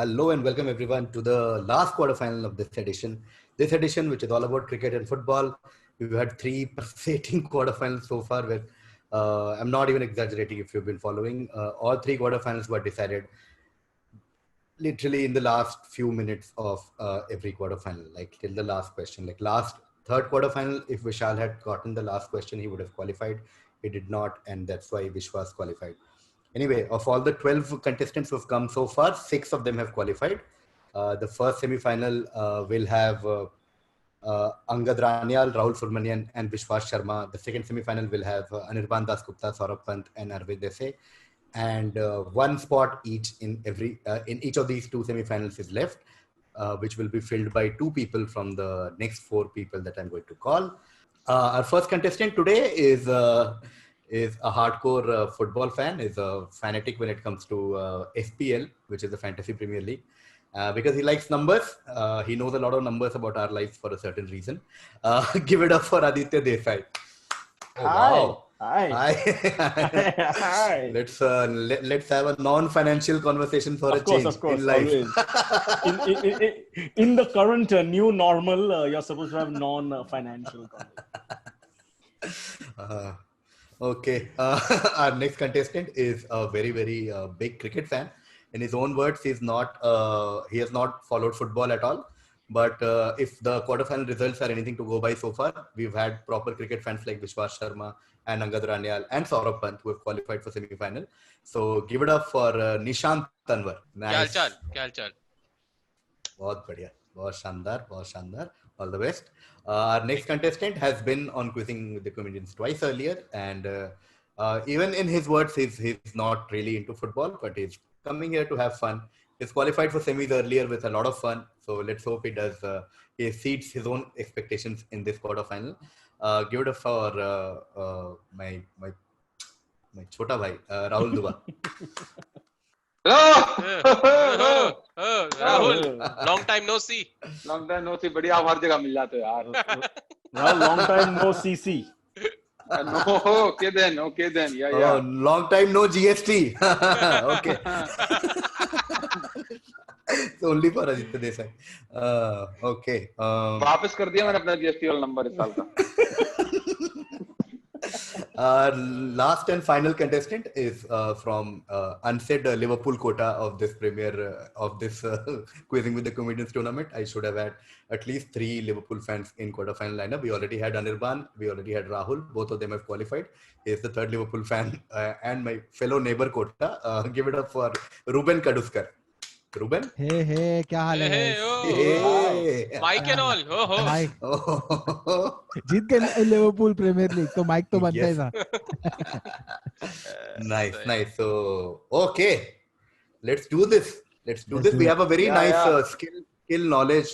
Hello and welcome everyone to the last quarterfinal of this edition. This edition, which is all about cricket and football, we've had three pulsating quarterfinals so far. Where I'm not even exaggerating if you've been following. All three quarterfinals were decided literally in the last few minutes of every quarterfinal, like till the last question. Like last third quarterfinal, if Vishal had gotten the last question, he would have qualified. He did not, and that's why Vishwas qualified. Anyway, of all the 12 contestants who've come so far, 6 of them have qualified. The first semi-final will have Angad Ranial, Rahul Subramanian, and Vishwas Sharma. The second semi-final will have Anirban Das Gupta, Saurabh Pant, and Arvind Desai. And one spot each in each of these two semi-finals is left, which will be filled by 2 people from the next 4 people that I'm going to call. Our first contestant today is a hardcore football fan, is a fanatic when it comes to FPL, which is the Fantasy Premier League. Because he likes numbers. He knows a lot of numbers about our lives for a certain reason. Give it up for Aditya Desai. Oh, wow. Hi. Hi. Let's have a non-financial conversation for a change in life. in the current new normal, you're supposed to have non-financial conversation. Okay. Our next contestant is a very, very big cricket fan. In his own words, he has not followed football at all. But if the quarterfinal results are anything to go by so far, we've had proper cricket fans like Vishwas Sharma and Angad Ranial and Saurabh Pant who have qualified for semi-final. So give it up for Nishant Tanwar. Nice. Kya hal chal? बहुत बढ़िया, बहुत शानदार. All the best. Our next contestant has been on Quizzing with the Comedians twice earlier, and even in his words, he's not really into football, but he's coming here to have fun. He's qualified for semis earlier with a lot of fun, so let's hope he does. He exceeds his own expectations in this quarterfinal. Give it up for my chota bhai, Rahul Dua. Hello. Rahul, long time no see. बढ़िया आप हर जगह मिल जाते हो यार. Rahul, long time no CC. No, okay then. Yeah. Oh, long time no GST. Okay. So only for Aditya Desai. Okay. वापस कर दिया मैंने अपना GST वाला नंबर इस साल का. Last and final contestant is from unsaid Liverpool quota of this Quizzing with the Comedians tournament. I should have had at least 3 Liverpool fans in quarterfinal lineup. We already had Anirban, we already had Rahul. Both of them have qualified. He is the third Liverpool fan and my fellow neighbor quota. Give it up for Rueben Kaduskar. Ruben? Hey, क्या हाल है? Hey. Mike and all. Hi. जीत गए Liverpool premiere league तो mic तो बनता ही था. Nice. So, okay. Let's do this. We have a very nice skill knowledge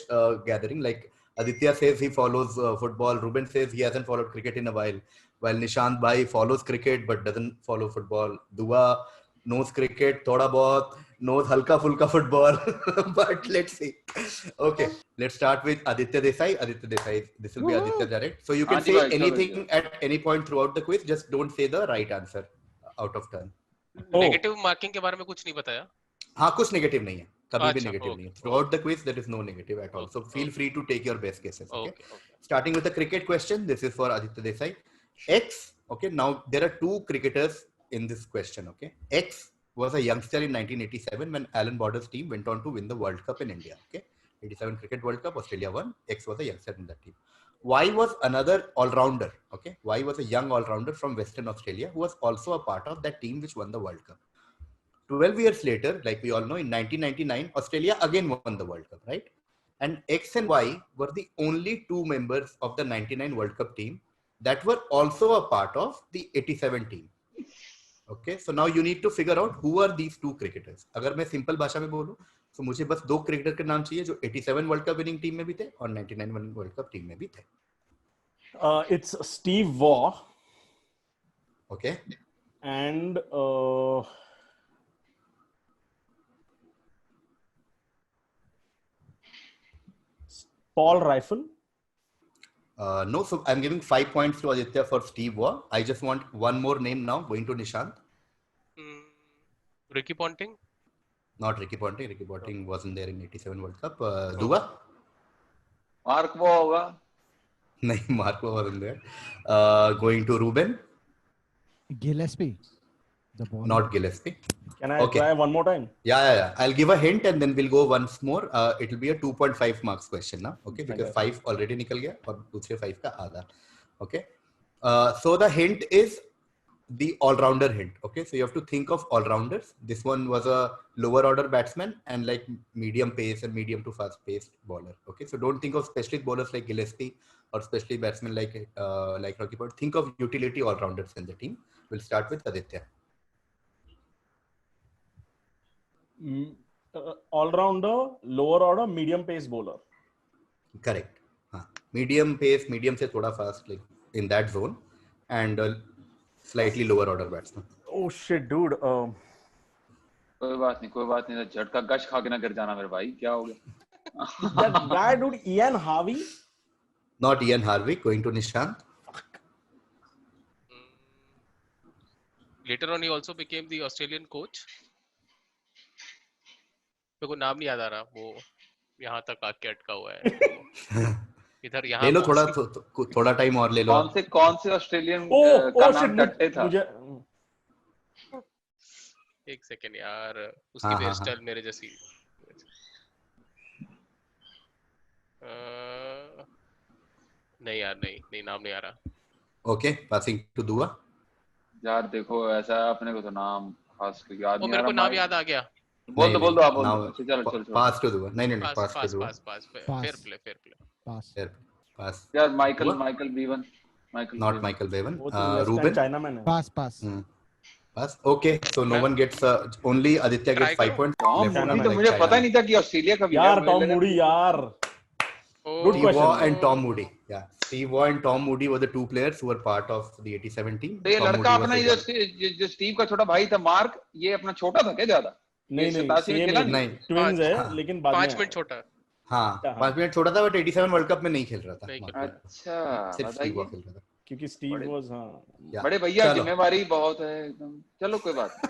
gathering. Like Aditya says he follows football. Ruben says he hasn't followed cricket in a while Nishant Bhai follows cricket but doesn't follow football. Dua knows cricket, thoda bahut, knows halka fulka football. But let's see. Okay, let's start with Aditya Desai. This will be Aditya direct. So you can say anything at any point throughout the quiz. Just don't say the right answer out of turn. Negative marking के बारे में कुछ नहीं बताया. हाँ, कुछ negative नहीं है. कभी भी negative नहीं है. Throughout the quiz, there is no negative at all. So feel free to take your best guesses. Okay. Starting with the cricket question. This is for Aditya Desai. X. Okay. Now there are 2 cricketers in this question. Okay. X was a youngster in 1987 when Alan Border's team went on to win the World Cup in India. Okay. 87 Cricket World Cup, Australia won. X was a youngster in that team. Y was another all-rounder. Okay. Y was a young all-rounder from Western Australia who was also a part of that team which won the World Cup. 12 years later, like we all know, in 1999, Australia again won the World Cup, right? And X and Y were the only 2 members of the 99 World Cup team that were also a part of the 87 team. Okay, so now you need to figure out who are these 2 cricketers. अगर मैं simple भाषा में बोलूं, तो मुझे बस 2 cricketer के नाम चाहिए जो 87 वर्ल्ड कप विनिंग टीम में भी थे और 99 वर्ल्ड कप टीम में भी थे. It's Steve Waugh. Okay. And Paul Rifle. No, so I'm giving 5 points to Aditya for Steve Waugh. I just want one more name now, going to Nishant. Ricky Ponting. Not Ricky Ponting. Ricky Ponting wasn't there in 87 World Cup. Dua? Mark वो होगा. नहीं, Marco wasn't there. Going to Rueben? Gillespie. The ball. Not Gillespie. Can I try one more time? Yeah. I'll give a hint and then we'll go once more. It will be a 2.5 marks question now. Okay, because 5 already निकल गया और दूसरे 5 का आधा. Okay. So the hint is the all-rounder hint. Okay, so you have to think of all-rounders. This one was a lower-order batsman and like medium pace and medium to fast-paced bowler. Okay, so don't think of specialist bowlers like Gillespie or specialist batsmen like Rocky Point. Think of utility all-rounders in the team. We'll start with Aditya. All-rounder, lower order, medium pace bowler. Correct. Medium pace, medium से थोड़ा fast, like in that zone, and slightly lower order batsman. Oh shit, dude. कोई बात नहीं. झटका गश खा के ना गिर जाना मेरे भाई. क्या हो गया? That guy, dude, Ian Harvey. Not Ian Harvey. Going to Nishant. Later on, he also became the Australian coach. मेरे को नाम नहीं याद आ रहा. वो यहाँ तक आके अटका हुआ है. इधर यहाँ ले लो थोड़ा टाइम और ले लो. कौन से ऑस्ट्रेलियन का नाम टट्टे था? एक सेकेंड यार, उसकी हेयर स्टाइल मेरे जैसी. नहीं यार, नहीं नाम नहीं आ रहा. ओके, पासिंग टू दुआ. यार देखो ऐसा अपने को तो नाम खास याद नहीं आ रहा. मेरे को नाम याद आ गया. बोल दो आप बोल दो. चलो पास टू दुआ. नहीं pass to Dua. Fair play. Pass. यार Michael Bevan. Not Michael Bevan. Rueben. China man. Pass. Pass. Okay, so no one gets. Only Aditya gets 5 points. तो मुझे पता नहीं था कि ऑस्ट्रेलिया का. यार टॉम मूडी यार. Good question. And Tom Moody. Yeah, Steve Waugh and Tom Moody were the 2 players who were part of the 87 team. तो ये लड़का अपना जो स्टीव का छोटा भाई था मार्क, ये अपना छोटा था क्या ज्यादा? नहीं ट्विंस है लेकिन बाद में 5 मिनट छोटा. हाँ 5 मिनट छोटा था, बट 87 वर्ल्ड कप में नहीं खेल रहा था. अच्छा, सिर्फ स्टीव वॉ खेल रहा था क्योंकि स्टीव वाज. हाँ बड़े भैया जिम्मेवारी बहुत है एकदम. चलो कोई बात.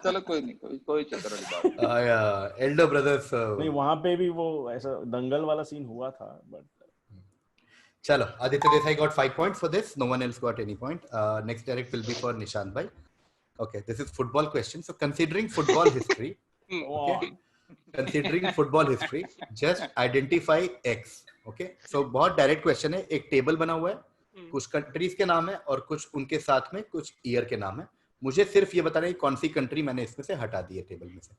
चलो कोई नहीं, कोई चक्कर वाली बात. Elder brothers. नहीं वहां पे भी वो ऐसा दंगल वाला सीन हुआ था. बट चलो, Aditya Desai got 5 points for this. No one else got any point. Next direct will be for Nishant bhai. Okay, this is football question. So considering football history, considering football history, just identify X. Okay, so बहुत direct question है. एक table बना हुआ है, कुछ countries के नाम है और कुछ उनके साथ में कुछ ईयर के नाम है. मुझे सिर्फ ये बताना है कौन सी कंट्री मैंने इसमें से हटा दी है टेबल में से.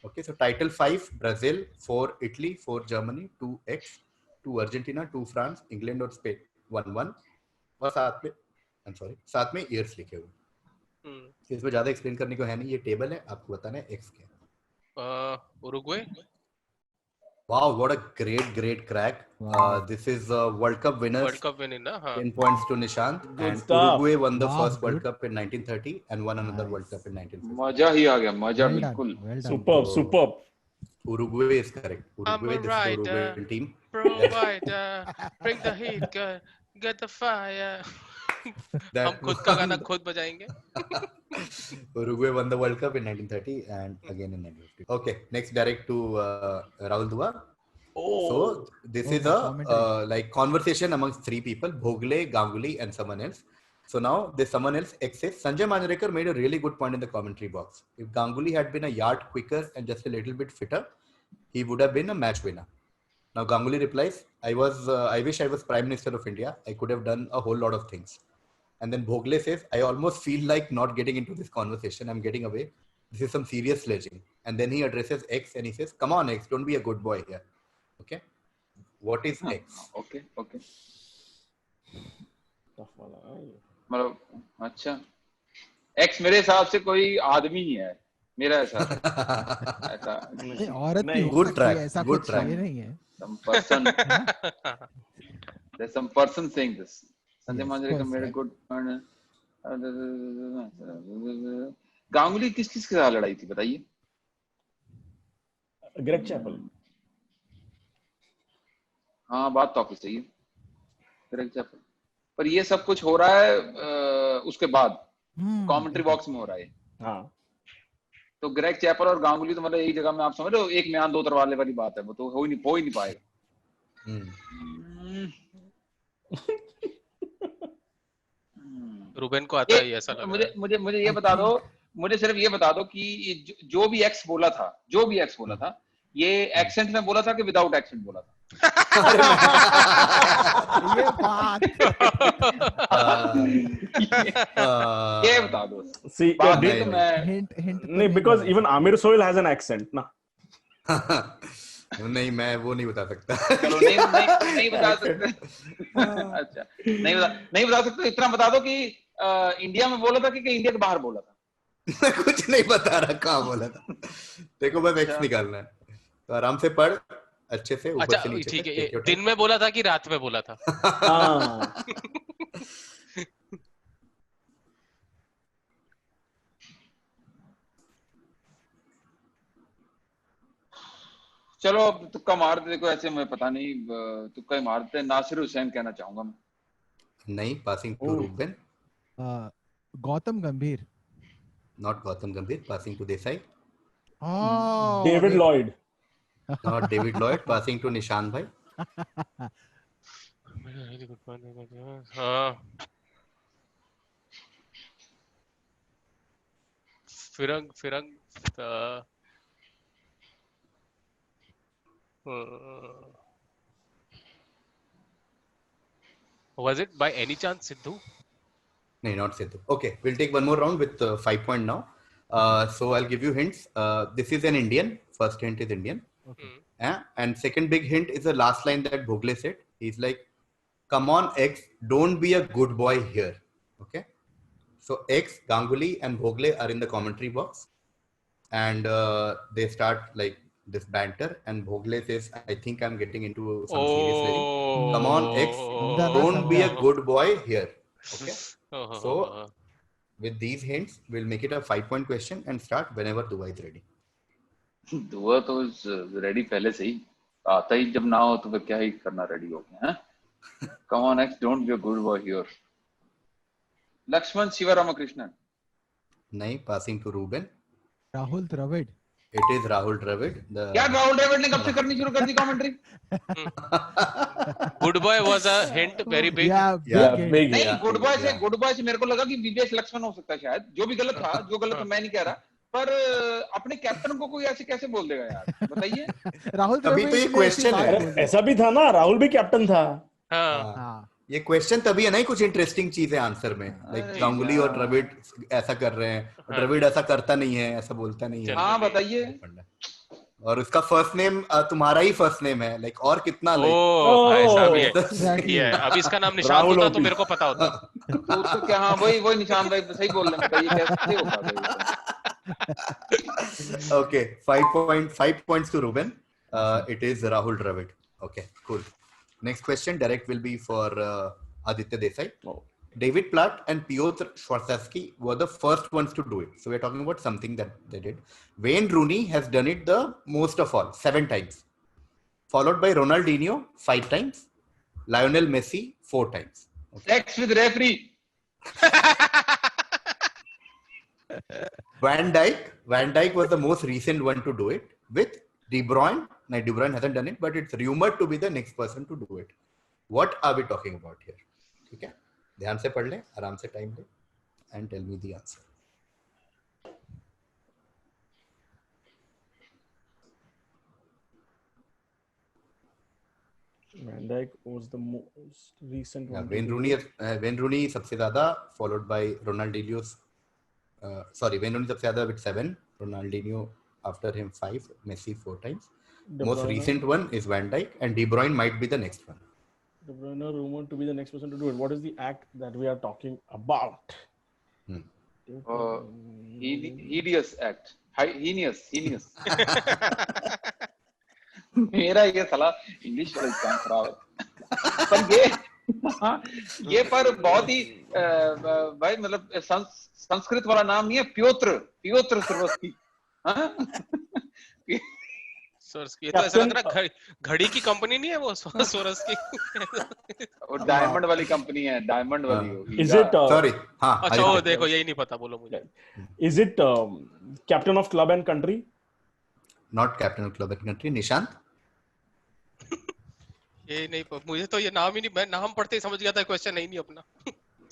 Okay, so title 5 Brazil, 4 Italy, 4 Germany, 2 X, 2 Argentina, 2 France, England और Spain 1-1 और साथ में ईयर्स लिखे हुए. इसमें ज्यादा एक्सप्लेन करने को है नहीं. ये टेबल है, आपको बताना है एक्स क्या. Uruguay. Wow, what a great crack. This is a World Cup winner. 10 points to Nishant. And Uruguay won the first World Cup in 1930 and won another World Cup in 1950. मजा ही आ गया, मजा बिल्कुल. Superb. Uruguay is correct. Uruguay, this is the Uruguayan team. Provider, bring the heat, get the fire. हम खुद का गाना खुद बजाएंगे. Uruguay won the World Cup in 1930 and again in 1950. Okay, next direct to Rahul Dua. So this is a like conversation amongst 3 people: Bhogle, Ganguly, and someone else. So now this someone else X says Sanjay Manjrekar made a really good point in the commentary box. If Ganguly had been a yard quicker and just a little bit fitter, he would have been a match winner. Now Ganguly replies, I wish I was Prime Minister of India. I could have done a whole lot of things. And then Bhogle says, I almost feel like not getting into this conversation. I'm getting away. This is some serious sledging. And then he addresses X and he says, come on X, don't be a good boy here. Okay. What is X? Okay. मतलब अच्छा, X मेरे हिसाब से कोई आदमी ही है. मेरा ऐसा औरत नहीं. Good track. ऐसा Good कुछ track. नहीं है. Some person. There's some person saying this. Sanjay Manjrekar made a good point. Ganguly किस के साथ लड़ाई थी बताइए. Greg Chappell. हाँ बात तो आपकी सही है. Greg Chappell. पर ये सब कुछ हो रहा है उसके बाद कमेंट्री बॉक्स में हो रहा है. हाँ तो ग्रेग चैपल और गांगुली तो मतलब एक जगह में आप समझ रहे हो, एक म्यान दो तरवाले वाली बात है, वो तो हो ही नहीं पाएगा। रूबेन को आता है ऐसा लग रहा है। मुझे ये बता दो, मुझे सिर्फ ये बता दो कि जो भी एक्स बोला था, ये एक्सेंट में बोला था कि विदाउट एक्सेंट बोला था? ये बात ये बता दो। See, तो मैं हिंट नहीं, because even Amir Sohail has an accent ना। नहीं, मैं वो नहीं बता सकता। चलो नहीं बता सकते। अच्छा, नहीं बता सकते। इतना बता दो कि इंडिया में बोला था कि इंडिया के बाहर बोला था? मैं कुछ नहीं बता रहा कहाँ बोला था। देखो बस एक्स निकालना है, तो आराम से पढ़ अच्छे से ऊपर से नीचे। ठीक है, दिन में बोला था कि रात में बोला था? चलो अब तुक्का मार दे, देखो ऐसे मैं पता नहीं, तुक्का ही मारते। नासिर हुसैन कहना चाहूंगा मैं। नहीं, पासिंग टू रूबेन। गौतम गंभीर। Not Gautam Gambhir, passing to Desai. David Lloyd. Not David Lloyd, passing to Nishant bhai. हाँ, फिरंग was it by any chance Sidhu? No, not Sidhu. Okay, we'll take one more round with 5 point now. So I'll give you hints. This is an Indian. First hint is Indian. Okay. And second big hint is the last line that Bhogle said. He's like, "Come on, X, don't be a good boy here." Okay. So X, Ganguly, and Bhogle are in the commentary box, and they start like this banter. And Bhogle says, "I think I'm getting into some serious lyric. Come on, X, don't be a good boy here." Okay. So with these hints, we'll make it a 5-point question and start whenever Dua is ready. दुआ तो ready पहले से ही, आता ही जब ना हो तो फिर क्या ही करना, रेडी हो गया है। Come on X, don't be a good boy here. Lakshman Sivaramakrishnan. नहीं, passing to Rueben. Rahul Dravid. It is Rahul Dravid. क्या राहुल द्रविड़ ने कब से करनी शुरू कर दी commentary? Good boy was a hint, very big. big. नहीं, गुड बॉय से मेरे को लगा कि विवेक लक्ष्मण हो सकता है शायद, जो भी गलत था, जो गलत था मैं नहीं कह रहा, पर अपने कैप्टन को कोई ऐसे कैसे बोल देगा यार, बताइए। राहुल तभी तो ये क्वेश्चन है। ऐसा भी था ना, राहुल भी कैप्टन था। हाँ, ये क्वेश्चन तभी है ना, कुछ इंटरेस्टिंग चीज है आंसर में, लाइक गांगुली और द्रविड़ ऐसा कर रहे हैं, द्रविड़ ऐसा करता नहीं है, ऐसा बोलता नहीं है। हाँ बताइए। और उसका फर्स्ट नेम तुम्हारा ही फर्स्ट नेम है, लाइक और कितना ऐसा भी है। अब इसका नाम निशांत होता तो मेरे को पता होता। तो क्या, हाँ वही निशांत भाई सही बोल रहे हैं, बताइए कैसे होगा। Okay, 5 points to Ruben. It is Rahul Dravid. Okay, cool. Next question, direct will be for Aditya Desai. David Platt and Piotr Schwarzewski were the first ones to do it. So we're talking about something that they did. Wayne Rooney has done it the most of all, 7 times. Followed by Ronaldinho, 5 times. Lionel Messi, 4 times. Okay. Sex with referee. Van Dijk was the most recent one to do it with De Bruyne. Now, De Bruyne hasn't done it, but it's rumored to be the next person to do it. What are we talking about here? ठीक है, ध्यान से पढ़ लें, आराम से time लें, and tell me the answer. Van Dijk was the most recent one. Wayne Rooney सबसे ज़्यादा, followed by Ronaldinho. Wayne Rooney सबसे ज़्यादा with 7, Ronaldinho after him 5, Messi 4 times. Most recent one is Van Dijk, and De Bruyne might be the next one. De Bruyne rumored to be the next person to do it. What is the act that we are talking about? Hideous act. Heinous. मेरा ये साला English वाला काम खराब है, पर ये पर बहुत ही भाई मतलब संस्कृत वाला नाम नहीं है, प्योत्र सर्वस्की। ये तो ऐसा लग रहा घड़ी की कंपनी नहीं है वो, सोरस्की। और डायमंड वाली कंपनी है, डायमंड वाली होगी। Is it sorry, हाँ, अच्छा वो देखो यही नहीं पता, बोलो मुझे। Is it Captain of club and country. Not captain of club and country. Nishant. ये नहीं, मुझे तो ये नाम ही नहीं, मैं नाम पढ़ते ही समझ गया था क्वेश्चन है ही नहीं अपना।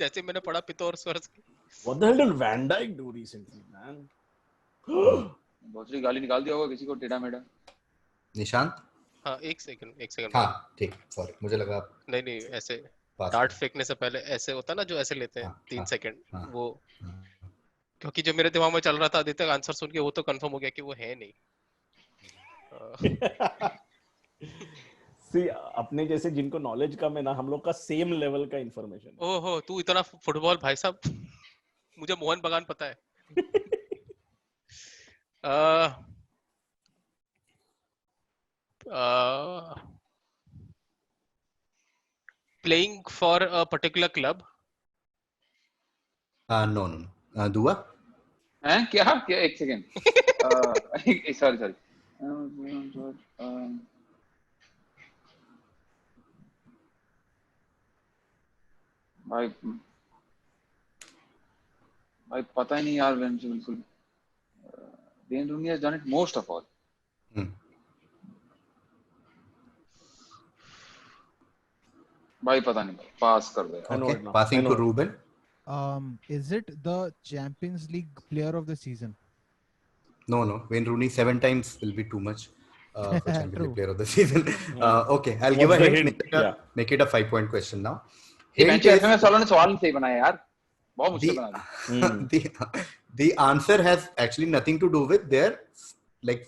जैसे मैंने पढ़ा पितौर स्वर्स की। What the hell did Van Dijk do recently, man? बहुत सी गाली निकाल दिया होगा किसी को टेढ़ा मेढ़ा। निशांत। हाँ एक सेकंड। हाँ ठीक, सॉरी मुझे लगा। नहीं ऐसे डार्ट फेंकने से पहले ऐसे होता ना, जो ऐसे लेते हैं 3 सेकंड, वो क्योंकि जो मेरे दिमाग में चल रहा था आदित्य का आंसर सुन के वो तो कंफर्म हो गया कि वो है नहीं। See, अपने जैसे जिनको नॉलेज कम है ना, हम लोग का सेम लेवल का इंफॉर्मेशन। ओहो, तू इतना फुटबॉल भाई साहब, मुझे मोहन बगान पता है। Playing for a particular club? No. दुआ? हैं क्या एक सेकंड। सॉरी। भाई पता ही नहीं यार, बिल्कुल। Wayne Rooney has done it most of all. भाई पता नहीं, पास कर दे। Okay, passing to Rueben. Is it the Champions League player of the season? No. Wayne Rooney 7 times will be too much for Champions League player of the season. Okay, I'll give a hint. Make it a 5-point question now. FMS वालों ने सवाल सही बनाया यार, बहुत मुश्किल बना दिया। The answer has actually nothing to do with their like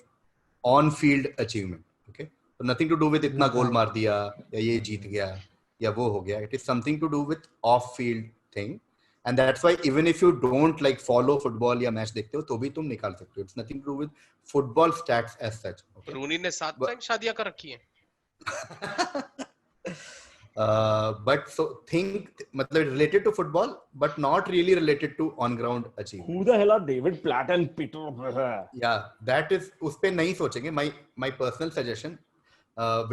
on-field achievement. Okay, so nothing to do with इतना गोल मार दिया या ये जीत गया या वो हो गया. It is something to do with off-field thing, and that's why even if you don't like follow football या match देखते हो तो भी तुम निकाल सकते हो. It's nothing to do with football stats as such. Okay? रूनी ने 7 टाइम शादियां कर रखी हैं. But so think मतलब related to football but not really related to on ground achievement. Who the hell are David Platt and Peter? Yeah, that is उस पे नहीं सोचेंगे. My personal suggestion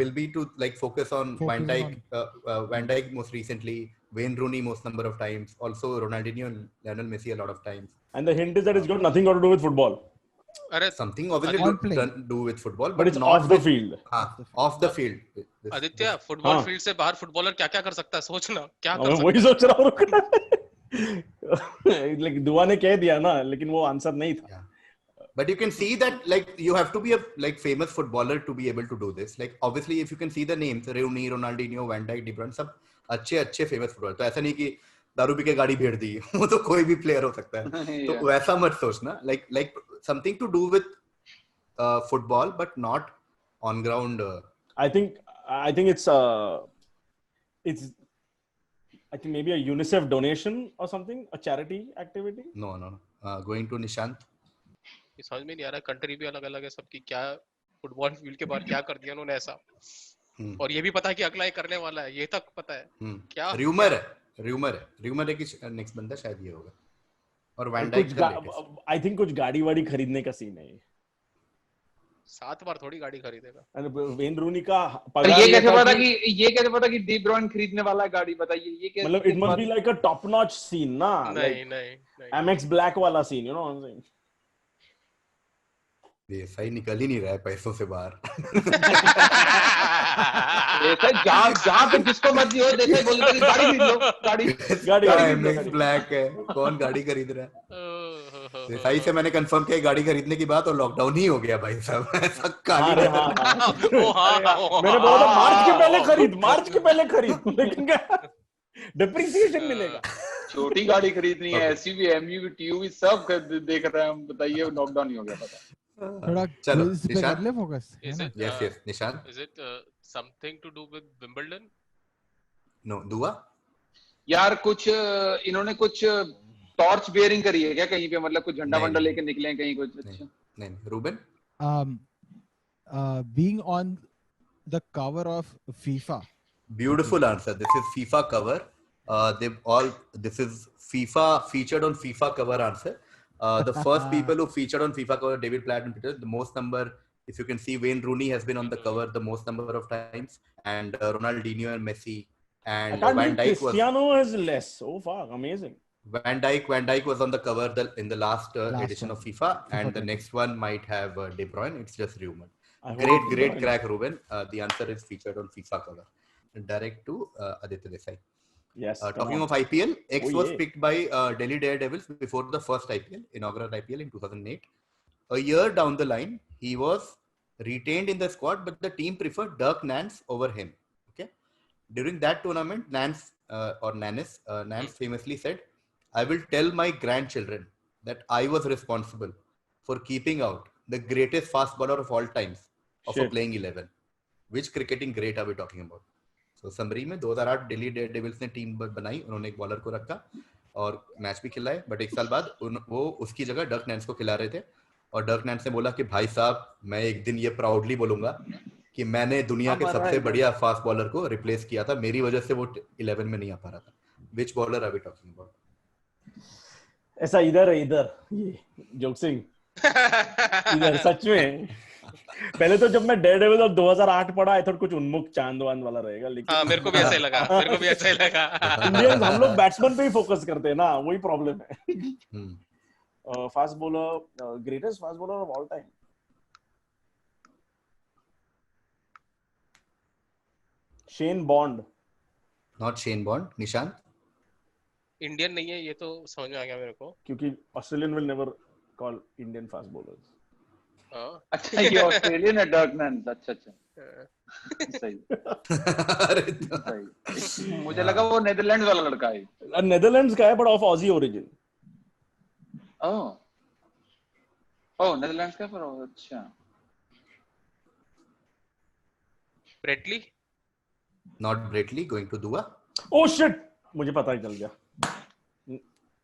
will be to like focus on Van Dijk most recently, Wayne Rooney most number of times, also Ronaldinho and Lionel Messi a lot of times. And the hint is that it's got nothing got to do with football. Something obviously do with football, but it's off the field. Off the field. Aditya, football field से बाहर footballer क्या कर सकता है, सोचना क्या कर सकता है. वही सोच रहा हूँ. Like दुआ ने कह दिया ना, लेकिन वो आंसर नहीं था. But you can see that like you have to be a like famous footballer to be able to do this. Like obviously if you can see the names Rooney, Ronaldinho, Van Dijk, De Bruyne, सब अच्छे famous footballer. तो ऐसा नहीं कि दारू P के गाड़ी भेड़ दी, वो तो कोई भी प्लेयर हो सकता है. तो वैसा मत सोचना. Like something to do with football but not on ground. I think it's I think maybe a UNICEF donation or something, a charity activity. No. Going to Nishant. समझ में नहीं आ रहा, कंट्री भी अलग अलग है सबकी, क्या फुटबॉल फील्ड के बाहर क्या कर दिया उन्होंने ऐसा. और ये भी पता है कि अगला ये करने वाला है, ये तक पता है. क्या र्यूमर है कि नेक्स्ट बंदा शायद ये होगा. और वैन डाइक आई थिंक कुछ गाड़ी वाड़ी खरीदने का सीन है. 7 बार थोड़ी गाड़ी खरीदेगा. वेन रूनी का ये कैसे पता कि डी ब्रुइने खरीदने वाला है गाड़ी, बताइए. ये कैसे, मतलब it must be like a top notch scene ना. नहीं एमएक्स ब्लैक वाला scene, you know what I am saying. ये सही निकल ही नहीं रहा है पैसों से बाहर. ऐसा जहाँ पे जिसको मर्जी हो जैसे बोलते हैं गाड़ी खरीद लो, गाड़ी ब्लैक है, कौन गाड़ी खरीद रहा है. सही से मैंने कंफर्म किया गाड़ी खरीदने की बात, और लॉकडाउन ही हो गया भाई साहब. ऐसा मैंने बोला मार्च के पहले खरीद, लेकिन डिप्रिसिएशन मिलेगा. छोटी गाड़ी खरीदनी है, एसयूवी, एमयूवी, टीयूवी सब देख रहे हैं हम. बताइए लॉकडाउन ही हो गया. पता थोड़ा चलो निशांत ले focus. Yes, Nishant. Is it something to do with Wimbledon? No, दुआ. यार कुछ इन्होंने कुछ टॉर्च बेयरिंग करी है क्या कहीं पे, मतलब कुछ झंडा वंडा लेके निकले कहीं कुछ. अच्छा नहीं. Reuben. Being on the cover of FIFA. Beautiful answer. This is FIFA cover. This is FIFA featured on FIFA cover answer. The first people who featured on FIFA cover, David Platt and Peter, the most number, if you can see, Wayne Rooney has been on the cover the most number of times, and Ronaldinho and Messi, and Van Dijk Cristiano is less. Oh fuck, amazing. Van Dijk was on the cover in the last edition of FIFA, and the 20. next one might have De Bruyne. It's just rumored. I hope it's De Great Bruyne. crack, Rueben. The answer is featured on FIFA cover. Direct to Aditya Desai. Yes. Talking of IPL, X was yeah. picked by Delhi Daredevils before the first IPL, inaugural IPL in 2008. A year down the line, he was retained in the squad, but the team preferred Dirk Nance over him. Okay. During that tournament, Nance famously said, "I will tell my grandchildren that I was responsible for keeping out the greatest fast bowler of all times of a playing 11." Which cricketing great are we talking about? So summary में 2008 Delhi devils ने team बनाई, उन्होंने एक bowler को रखा और match भी खिलाए, बट एक साल बाद वो उसकी जगह डर्क नैंस को खिला रहे थे, और डर्क नैंस ने बोला कि भाई साहब, मैं एक दिन ये प्राउडली बोलूंगा कि मैंने दुनिया के सबसे बढ़िया फास्ट बॉलर को रिप्लेस किया था, मेरी वजह से वो 11 में नहीं आ पा रहा था. Which bowler are we talking about? ऐसा इधर है, इधर ये जोक्सिंग इधर सच में. पहले तो जब मैं डेयरडेविल ऑफ 2008 पढ़ा, आई थॉट कुछ उन्मुख चांदवान वाला रहेगा, लेकिन हाँ, मेरे को भी ऐसा ही लगा. इंडियंस हम लोग बैट्समैन पे ही फोकस करते हैं ना, वही प्रॉब्लम है. Fast bowler, greatest fast bowler of all time. Shane bond. Not Shane Bond. Nishant. Indian नहीं है, ये तो समझ में आ गया मेरे को, क्योंकि Australian will never call Indian fast bowlers. अच्छा, ये ऑस्ट्रेलियन है डर्क नैंस. अच्छा सही. सही. मुझे लगा वो नेदरलैंड्स वाला लड़का है. नेदरलैंड्स का है, but of Aussie origin. Oh Netherlands का पर. अच्छा. Brett Lee. Not Braitley. Going to Dua. Oh shit, मुझे पता ही चल गया.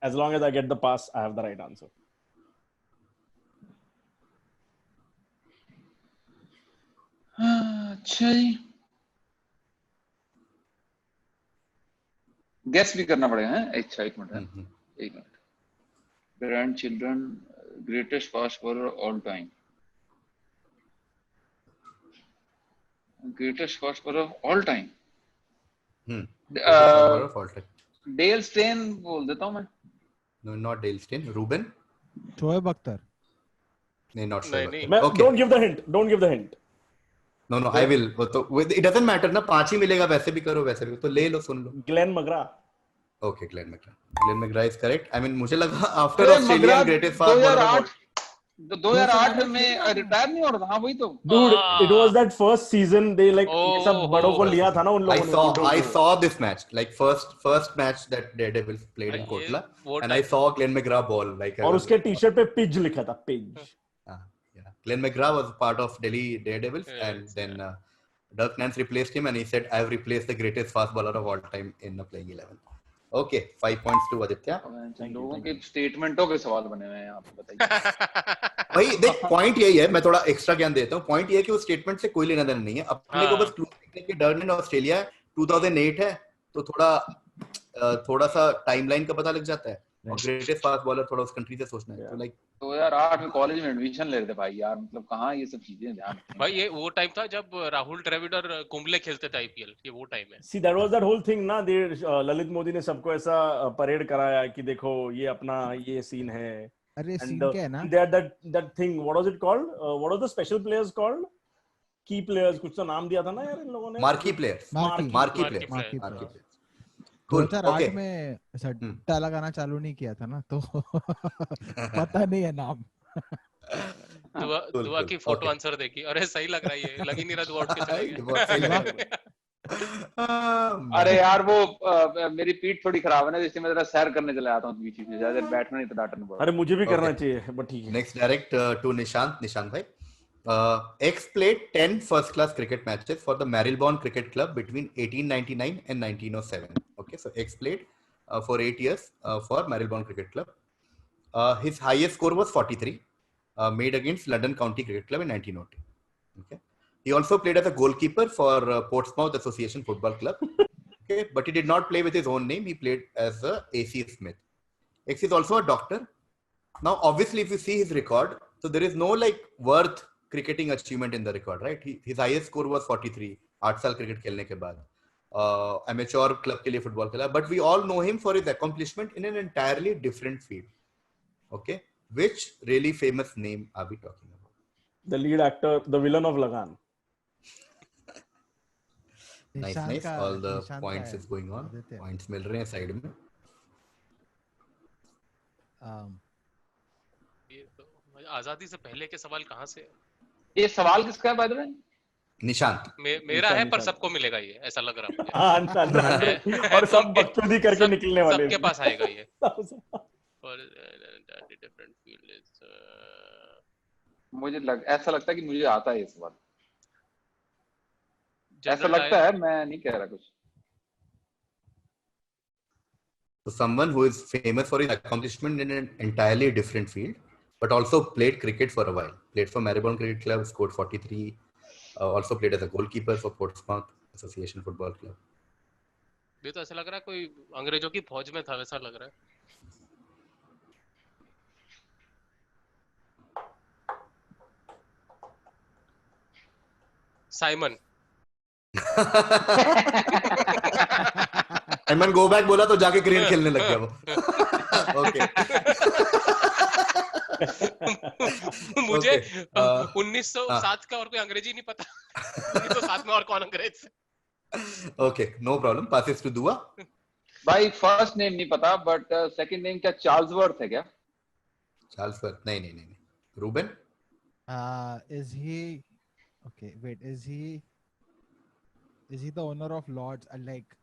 As long as I get the pass, I have the right answer. अच्छा जी. गेस भी करना पड़ेगा. हैं? अच्छा, एक minute. Grand children greatest fast bowler all time. Greatest fast bowler of all time. Dale Steyn बोल देता हूँ मैं. No, not Dale Steyn. Rueben. Shoaib Akhtar. नहीं, not Shoaib. Okay. Don't give the hint. Don't give the hint. No, I will. तो it doesn't matter ना, 5 ही मिलेगा, वैसे भी करो वैसे भी, तो ले लो, सुन लो. Glenn McGrath. Okay, Glenn McGrath. Glenn McGrath is correct. I mean, मुझे लगा after Australian greatest fast bowler. 2008 में रिटायर नहीं हो रहा था. हाँ वही तो. Dude, it was that first season they like सब बड़ों को लिया था ना उन लोगों ने. I saw this match, like first match that Daredevils played in Kotla, and I saw Glenn McGrath ball like. और उसके टी-शर्ट पे पिज लिखा था, पिज. Yeah, Glenn McGrath was part of Delhi Daredevils, and then Dirk Nance replaced him, and he said, "I have replaced the greatest fast bowler of all time in the playing 11." Okay, 5 points to Aditya. लोगों के स्टेटमेंटों के सवाल बने हुए हैं यहाँ पे, बताइए. भाई देख, पॉइंट यही है, मैं थोड़ा एक्स्ट्रा ज्ञान देता हूँ. पॉइंट ये है कि वो स्टेटमेंट से कोई लेना देना नहीं है, अपने को बस क्लू देखने के डर ने. ऑस्ट्रेलिया 2008 है, तो थोड़ा सा टाइमलाइन का पता लग जाता है, और ग्रेटेस्ट फास्ट बॉलर थोड़ा उस कंट्री से सोचना है. तो लाइक 2008 में कॉलेज में एडमिशन ले रहे थे भाई यार, मतलब कहाँ ये सब चीजें ध्यान. भाई ये वो टाइम था जब राहुल द्रविड़ और कुंबले खेलते थे आईपीएल. ये वो टाइम है. See, that was that whole thing ना. ललित मोदी ने सबको ऐसा परेड कराया कि देखो ये अपना ये सीन है. अरे सीन क्या है ना, that thing, what was it called? What was the special players called? Key players, कुछ तो नाम दिया था ना यार इन लोगों ने. Marquee players. 2008 में सट्टा लगाना चालू नहीं किया था ना, तो पता नहीं है नाम. दुआ की फोटो आंसर देखी, अरे सही लग रहा है, ये लग ही नहीं रहा दुआ उठ के चलेगा. अरे यार वो मेरी पीठ थोड़ी खराब है ना, जिससे मैं जरा सैर करने चला आता हूँ बीच में, ज्यादा बैठना नहीं तो डांटना पड़ता. अरे मुझे भी करना चाहिए, बट ठीक है. नेक्स्ट डायरेक्ट टू निशांत भाई. X played 10 first-class cricket matches for the Marylebone Cricket Club between 1899 and 1907. Okay, so X played for 8 years for Marylebone Cricket Club. His highest score was 43, made against London County Cricket Club in 1902. Okay, he also played as a goalkeeper for Portsmouth Association Football Club. Okay, but he did not play with his own name. He played as A.C. Smith. X is also a doctor. Now, obviously, if you see his record, so there is no like worth cricketing achievement in the record, right? His highest score was 43 8 साल cricket खेलने के बाद. amateur club के लिए football खेला, but we all know him for his accomplishment in an entirely different field. Okay, which really famous name are we talking about? The lead actor, the villain of Lagan. Nice. All the points is going on. Points मिल रहे हैं side में. ये तो आजादी से पहले के सवाल कहाँ से? ये सवाल किसका है by the way? निशांत. मेरा है पर सबको मिलेगा ये, ऐसा लग रहा है. और सब बकचोदी करके निकलने वाले. सबके पास आएगा ये. Different field is. मुझे ऐसा लगता है कि मुझे आता है ये सवाल. ऐसा लगता है, मैं नहीं कह रहा कुछ. So someone who is famous for his accomplishment in an entirely different field, but also played cricket for a while. Played for Marylebone Cricket Club, scored 43. Also played as a goalkeeper for Portsmouth Association Football Club. ये तो ऐसा लग रहा है कोई अंग्रेजों की फौज में था, वैसा लग रहा है. साइमन. साइमन गो बैक बोला तो जाके क्रिकेट खेलने लग गया वो. ओके. मुझे 1907 का और कोई अंग्रेजी नहीं पता. 1907 में और कौन अंग्रेज? Okay, no problem. Passes to Dua. भाई फर्स्ट नेम नहीं पता, बट सेकंड नेम क्या चार्ल्सवर्थ है क्या? चार्ल्सवर्थ नहीं. Reuben. Is he okay? Wait, is he the owner of Lord's? Like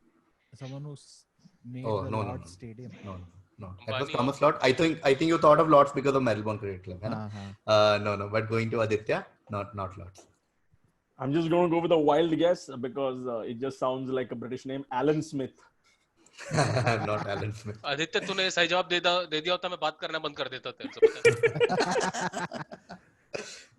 someone who's made the Lord's Stadium? No. That was Thomas Lord. I think you thought of Lord's because of Marylebone Cricket Club, है ना? No. But going to Aditya, not Lord's. I'm just going to go with a wild guess because it just sounds like a British name, Alan Smith. Not Alan Smith. Aditya, तूने सही जवाब दे दिया होता, मैं बात करना बंद कर देता था.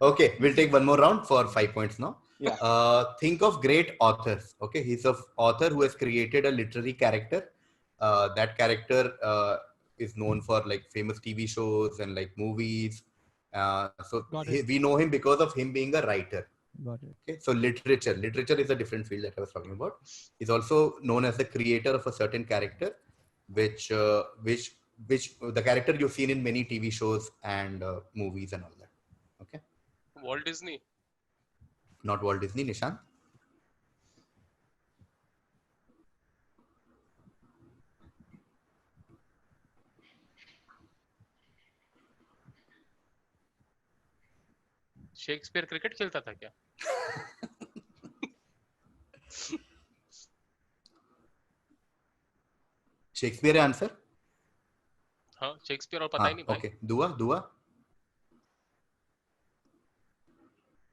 Okay, we'll take one more round for 5 points now. Yeah. Think of great authors. Okay, he's an author who has created a literary character. That character is known for like famous TV shows and like movies. So we know him because of him being a writer. Got it. Okay, so literature is a different field that I was talking about. He's also known as the creator of a certain character, which the character you've seen in many TV shows and movies and all that. Okay. Walt Disney. Not Walt Disney. Nishant. Shakespeare cricket खेलता था क्या? Shakespeare है answer. हाँ, Shakespeare और पता ही नहीं भाई. Okay, दुआ.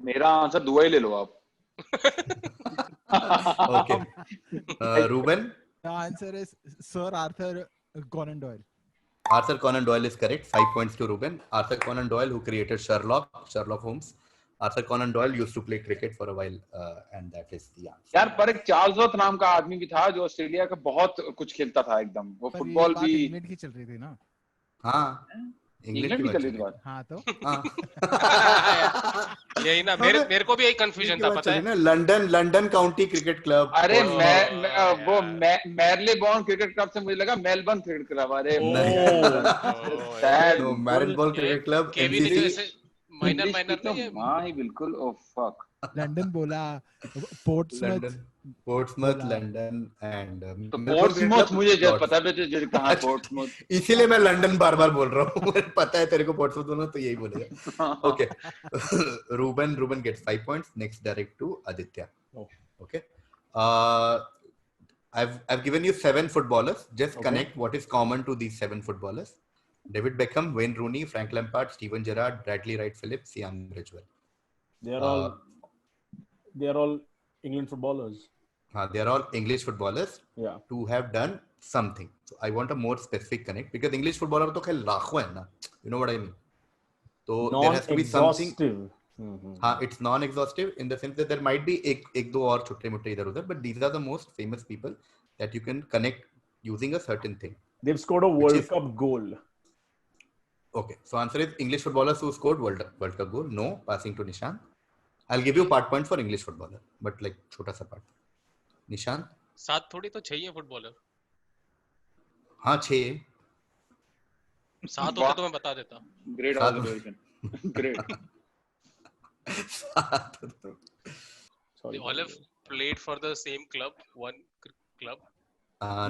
मेरा आंसर दुआ ही ले लो आप. Okay. Rueben. The answer is Sir Arthur Conan Doyle. Arthur Conan Doyle is correct. 5 points to Rueben. Arthur Conan Doyle, who created Sherlock Holmes. Arthur Conan Doyle used to play cricket for a while, and that is the answer. यार पर एक चार्ल्सवर्थ नाम का आदमी भी था जो Australia का बहुत कुछ खेलता था एकदम. वो फुटबॉल भी. इंग्लैंड की चल रही थी ना? हाँ. इंग्लैंड की चल रही थी बात. हाँ तो. यही ना, मेरे को भी यही कंफ्यूजन था, पता है ना. London county cricket club. अरे वो मैरलेबोर्न क्रिकेट क्लब से मुझे लगा मेलबर्न क्रिकेट क्लब. अरे मैरलेबोर्न क्रिकेट क्लब. माइनर नहीं है. हाँ ही बिल्कुल. Oh fuck. लंदन बोला, पोर्ट्समouth, लंदन एंड तो पोर्ट्समouth मुझे जब पता है जो कहाँ पोर्ट्समouth. इसीलिए मैं लंदन बार बोल रहा हूँ. मुझे पता है तेरे को पोर्ट्समouth बोलना तो यही बोलेगा. Okay. Rueben gets 5 points. Next direct to Aditya. Okay. I've given you 7 footballers. Just connect what is common to these 7 footballers. David Beckham, Wayne Rooney, Frank Lampard, Steven Gerrard, Bradley Wright Phillips, Ian Bridgewell. They are all England footballers. They are all English footballers. Yeah. To have done something. So I want a more specific connect because English footballer तो खैर लाखों है ना. You know what I mean? So there has to be something. It's non-exhaustive in the sense that there might be एक दो और छोटे मोटे इधर उधर, but these are the most famous people that you can connect using a certain thing. They've scored a World Cup goal. Okay, so answer is English footballers who scored World Cup goal. No, passing to Nishant. I'll give you part point for English footballer, but like छोटा सा part. Nishant. सात थोड़ी तो 6 ही है footballer. हाँ 6। 7 होते तो मैं बता देता। Great observation, great. They all have played for the same club, one club.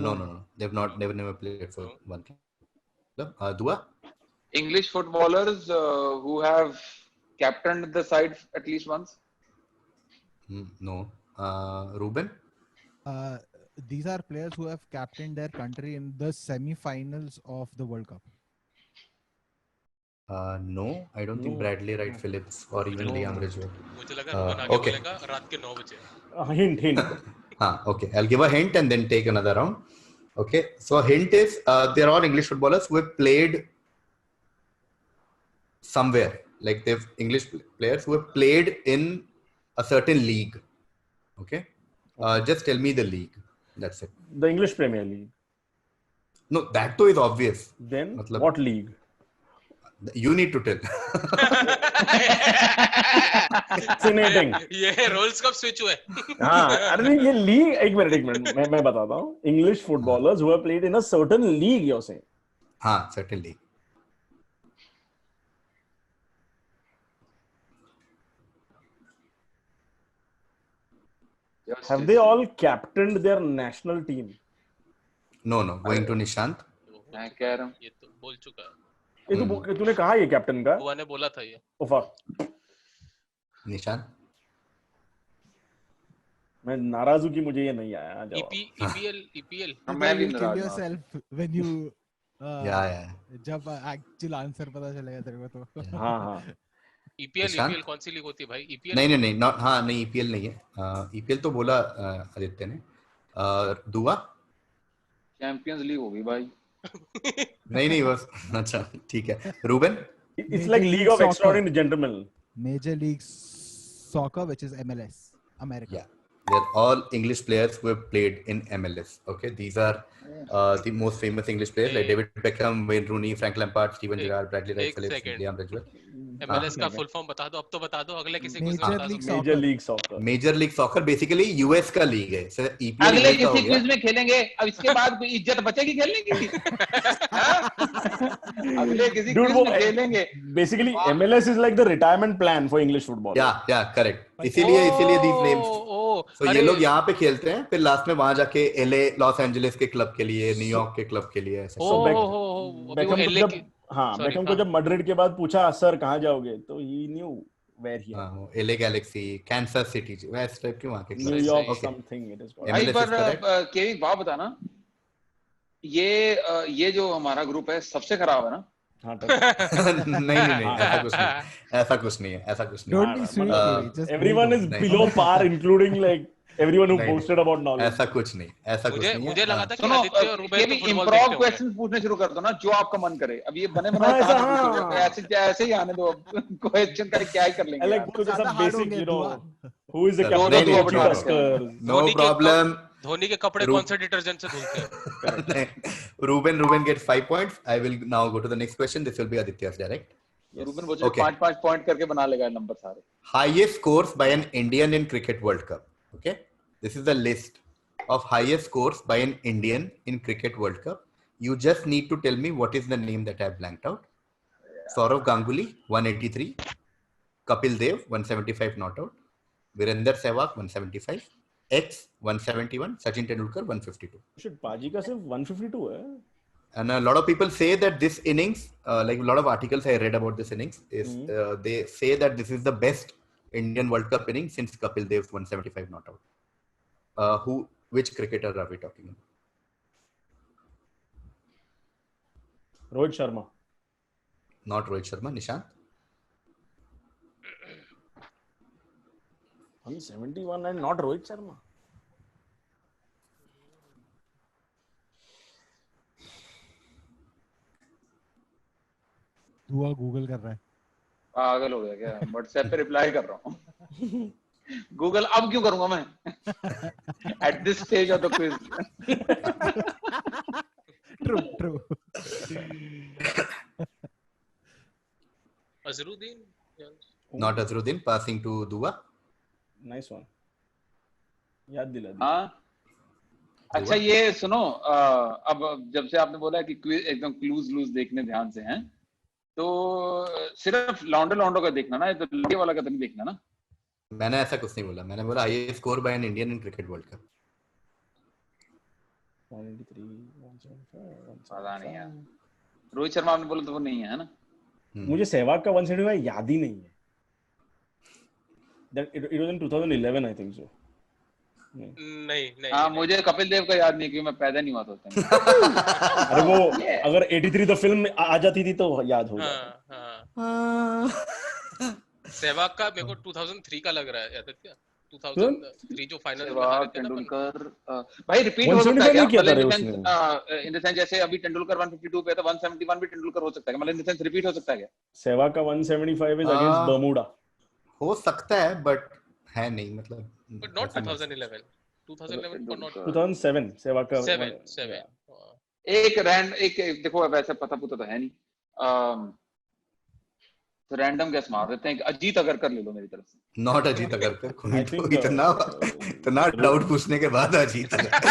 No. They've never played for one club. Dua? English footballers who have captained the side at least once. No. Ruben? These are players who have captained their country in the semi-finals of the World Cup. No, I don't think Bradley Wright Phillips or even Liam Ridgewell. मुझे लगा रुबन आगे बोलेगा रात के 9 बजे। Hint. Okay. I'll give a hint and then take another round. Okay. So a hint is they're all English footballers who have played somewhere. Like they've English players who have played in a certain league. Okay. Just tell me the league. That's it. The English Premier League. No, that too is obvious. Then what league? You need to tell. Fascinating. ये roles कब switch हुए? हाँ, अरे ये league एक minute मैं बताता हूँ. English footballers who have played in a certain league, you're saying? हाँ, certain league. Have they all captained their national team? No. Going to Nishant. मैं कह रहा हूँ ये तो बोल चुका है। ये तूने कहा ये कैप्टन का? बुआ ने बोला था ये। ओफा। निशांत। मैं नाराज हूँ कि मुझे ये नहीं आया जवाब। EPL। मैं भी kill yourself when you yeah. जब actual answer पता चलेगा तेरे को तो। हाँ। EPL कौन सी लीग होती है भाई? EPL नहीं नहीं EPL नहीं है। EPL तो बोला आदित्य ने। दुआ? चैंपियंस लीग होगी भाई। नहीं बस अच्छा ठीक है। Reuben? It's like League of Extraordinary Gentlemen. Major League Soccer, which is MLS, America. Yeah, they're all English players who have played in MLS. Okay, these are the most famous English players like David Beckham, Wayne Rooney, Frank Lampard, Steven Gerrard, Bradley Wright Phillips, Liam Ridgewell. MLS का full form बता दो, अब तो बता दो, अगले किसी quiz में बता दो। Major League Soccer basically US का लीग है। अगले किसी क्विज में खेलेंगे, अब इसके बाद कोई इज्जत बचेगी खेलने की? अगले किसी क्विज में खेलेंगे। Basically MLS is like the retirement plan for English football. Yeah, correct. इसीलिए these names. So ये लोग यहाँ पे खेलते हैं, फिर लास्ट में वहां जाके LA, लॉस एंजलिस के क्लब के लिए, न्यूयॉर्क के क्लब के लिए ऐसे। बेकहम को जब मैड्रिड के बाद पूछा सर कहाँ जाओगे, तो he knew where he is. LA Galaxy, Kansas City, वैसे टाइप के वहाँ के club. New York something it is called. भाई पर केविन बात बताना, ये जो हमारा ग्रुप है सबसे खराब है ना? नहीं ऐसा कुछ नहीं है। Don't be sweet, just everyone is below par including like everyone who posted about knowledge. ऐसा कुछ नहीं है। मुझे लगा था कि आदित्य और रूबेन केविन इम्प्रोव क्वेश्चन पूछने शुरू कर दो ना, जो आपका मन करे। अब ये बने बनाए ऐसे ही आने दो, क्वेश्चन का क्या ही कर लेंगे। like कुछ ऐसा basic, you know, who is the captain of the Tuskers? No problem. Dhoni के कपड़े कौन से डिटर्जेंट से धुलते हैं? Ruben gets 5 points. I will now go to the next question. This will be Aditya's direct. Ruben बोले 5 पॉइंट करके बना लेगा नंबर सारे। Highest scores by an Indian in Cricket World Cup. Okay, this is the list of highest scores by an Indian in Cricket World Cup. You just need to tell me what is the name that I blanked out. Saurav Ganguly 183, Kapil Dev 175 not out, Virender Sehwag 175, X 171, Sachin Tendulkar 152. Shit, Paji का सिर्फ 152 है. And a lot of people say that this innings, like a lot of articles I read about this innings, is they say that this is the best Indian World Cup innings since Kapil Dev's 175 not out. Which cricketer are we talking about? Rohit Sharma. Not Rohit Sharma. Nishant? 171 and not Rohit Sharma. दुआ Google कर रहा है। पागल हो गया क्या? WhatsApp पे reply कर रहा हूँ। गूगल अब क्यों करूंगा मैं? At this stage of the quiz. True. Azharuddin? Not Azharuddin. Passing to Dua. Nice one. याद दिला दी. हाँ. अच्छा ये सुनो, अब जब से आपने बोला कि एकदम क्लूज लूज देखने ध्यान से हैं, तो सिर्फ लौंडो का देखना ना, तो लड़के वाला का तो नहीं देखना ना। मैंने ऐसा कुछ नहीं बोला, मैंने बोला highest score bye an Indian in cricket world cup. 183, पता नहीं यार, रोहित शर्मा आपने बोला तो वो नहीं है ना। मुझे सहवाग का 175 याद ही नहीं है। That it was in 2011 I think so. नहीं हाँ, मुझे कपिल देव का याद नहीं क्योंकि मैं पैदा नहीं हुआ था उस टाइम। अरे वो अगर 83 द फिल्म आ जाती थी तो याद होगा। सहवाग का मेरे को 2003 का लग रहा है आदित्य, 2003 जो फाइनल में हारे थे ना तेंदुलकर। भाई रिपीट हो सकता है क्या? मतलब इन द सेंस जैसे अभी तेंदुलकर 152 पे था, 171 भी तेंदुलकर हो सकता है, मतलब इन द सेंस रिपीट हो सकता है क्या? सहवाग का 175 इज अगेंस्ट बर्मुडा। हो सकता है बट है नहीं, मतलब but not 2011 for not 2007 Sehwag का 7 एक देखो, अब ऐसे पता पुता तो है नहीं, तो रैंडम गैस मार देते हैं, अजीत अगरकर ले लो मेरी तरफ से। नॉट अजीत अगरकर, कोई तो इतना डाउट पूछने के बाद Ajit Agarkar.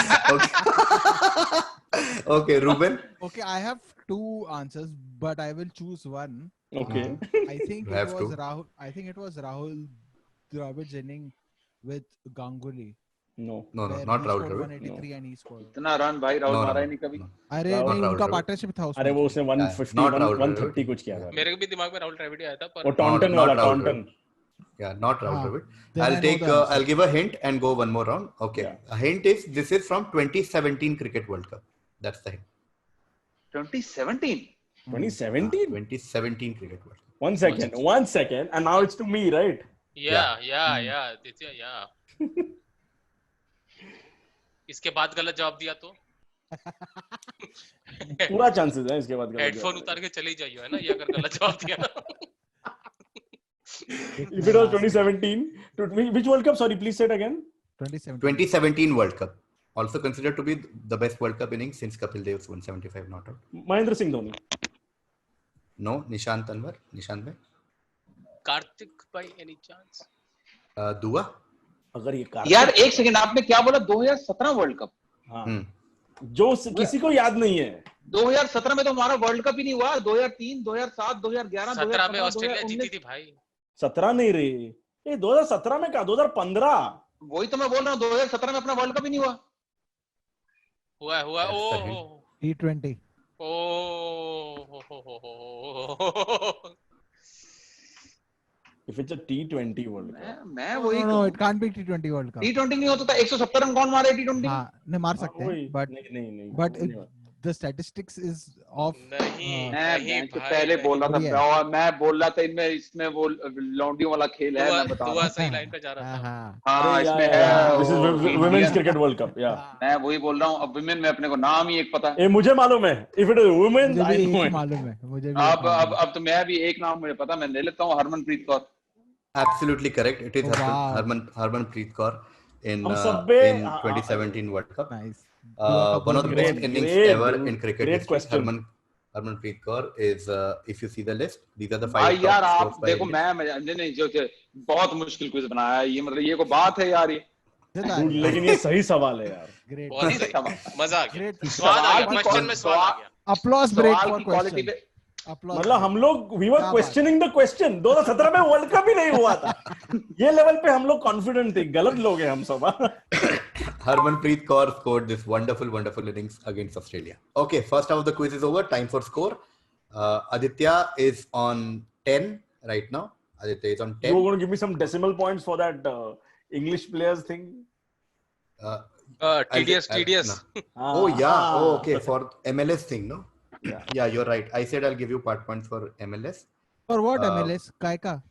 Okay, Ruben. Okay, I have two answers, but I will choose one. Okay. I think it was Rahul. I think it was Rahul Dravid's inning with Ganguly. No, not Rahul Dravid. 183 and he scored. इतना run भाई राहुल मारा ही नहीं कभी। अरे नहीं, उनका partnership था उसमें। अरे वो उसने 150 130 कुछ किया था। मेरे भी दिमाग में राहुल द्रविड़ आया था, पर वो टॉन्टन वाला Taunton. Yeah, not Rahul Dravid. I'll give a hint and go one more round. Okay. Yeah. A hint is this is from 2017 Cricket World Cup. That's the hint. 2017. 2017 Cricket World Cup. One second, and now it's to me, right? Yeah. इसके बाद गलत जवाब दिया तो पूरा chances है इसके बाद गलत। हेडफोन उतार के चले जाइए, है ना, ये अगर गलत जवाब दिया ना। If it was 2017, which World Cup? Sorry, please say it again. 2017 World Cup. Also considered to be the best World Cup innings since Kapil Dev's 175 not out. Mahendra Singh Dhoni. No, Nishant Anwar. Nishant bhai. Kartik by any chance? दुआ. अगर ये यार एक second, आपने क्या बोला? 2017 world cup? हाँ। जो किसी को याद नहीं है। 2017 में तो हमारा वर्ल्ड कप ही नहीं हुआ। 2003, 2007, 2011, 17 में ऑस्ट्रेलिया जीती थी भाई। 17 नहीं रही, ये 2017 में क्या, 2015। वही तो मैं बोल रहा हूँ, 2017 में अपना वर्ल्ड कप ही नहीं हुआ। ओ T20। If it's a T20 World Cup, मैं वही no, it can't be T20 World Cup. T20 नहीं होता था। 170 रन कौन मारे T20? हाँ, नहीं मार सकते हैं, but नहीं, but the statistics is of नहीं पहले बोल रहा था, मैं बोल रहा था इसमें वो लौंडियों वाला खेल है, मैं बता रहा हूँ। सही लाइन पे जा रहा था। हाँ, इसमें है। This is Women's Cricket World Cup, yeah. मैं वही बोल रहा हूँ। अब विमेन में अपने को नाम ही एक पता है। मुझे मालूम है। If it is women, I know it. मालूम है मुझे भी। अब तो मैं भी एक नाम मुझे पता, मैं ले लेता हूँ, Harmanpreet Kaur. Absolutely correct. It is Harmanpreet Kaur in 2017 World Cup. Nice. One of the best innings ever in cricket history. Harmanpreet Kaur is, if you see the list, these are the 5 यार आप देखो, नहीं जो बहुत मुश्किल क्विज बनाया है ये, मतलब ये कोई बात है यार ये। लेकिन ये सही सवाल है यार। ग्रेट, मजा आ गया, स्वाद आ गया, क्वेश्चन में स्वाद आ गया। Applause break for question. मतलब हम लोग we were questioning the question। 2017 में वर्ल्ड कप ही नहीं हुआ था। ये लेवल पे हम लोग कॉन्फिडेंट थे, गलत लोग हैं हम सब। Harmanpreet Kaur scored this wonderful innings against Australia. Okay, first half of the quiz is over. Time for score. Aditya is on 10 right now. Aditya is on 10. You're going to give me some decimal points for that English players thing? TDS. Oh yeah. Oh, okay, for MLS thing, no? Yeah, you're right. I said I'll give you part points for MLS. For what MLS? Kai ka?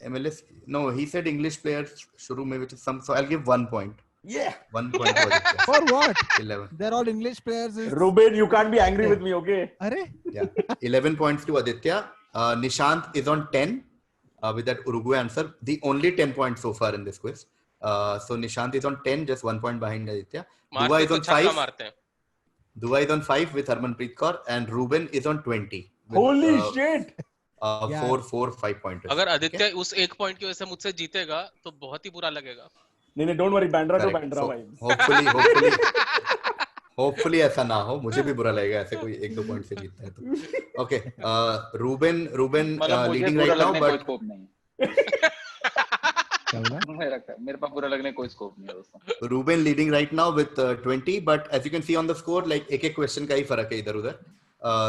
MLS. No, he said English players shuru mein, which is some. So I'll give 1 point. Yeah. 1 point for Aditya. For what? 11. They're all English players. Ruben, you can't be angry with me, okay? Arre? Yeah. 11 points to Aditya. Nishant is on 10 with that Uruguay answer. The only 10 points so far in this quiz. So Nishant is on 10, just 1 point behind Aditya. Dua is on 5. Dua is on 5 with Harmanpreet Kaur, and Ruben is on 20. With, Holy shit! 4, 5 pointers. अगर आदित्य उस 1 point की वजह से मुझसे जीतेगा तो बहुत ही बुरा लगेगा। नहीं, don't worry, Bandra to Bandra So, vibes. hopefully ऐसा ना हो, मुझे भी बुरा लगेगा ऐसे कोई 1-2 पॉइंट से जीतता है तो. Okay, Ruben मतलब मुझे leading बुरा right now, लगने कोई but स्कोप नहीं क्या बोला? है. मेरे पास बुरा लगने कोई स्कोप नहीं है दोस्तों. Ruben leading right now with 20, but as you can see on the score, like एक question का ही फर्क है इधर उधर.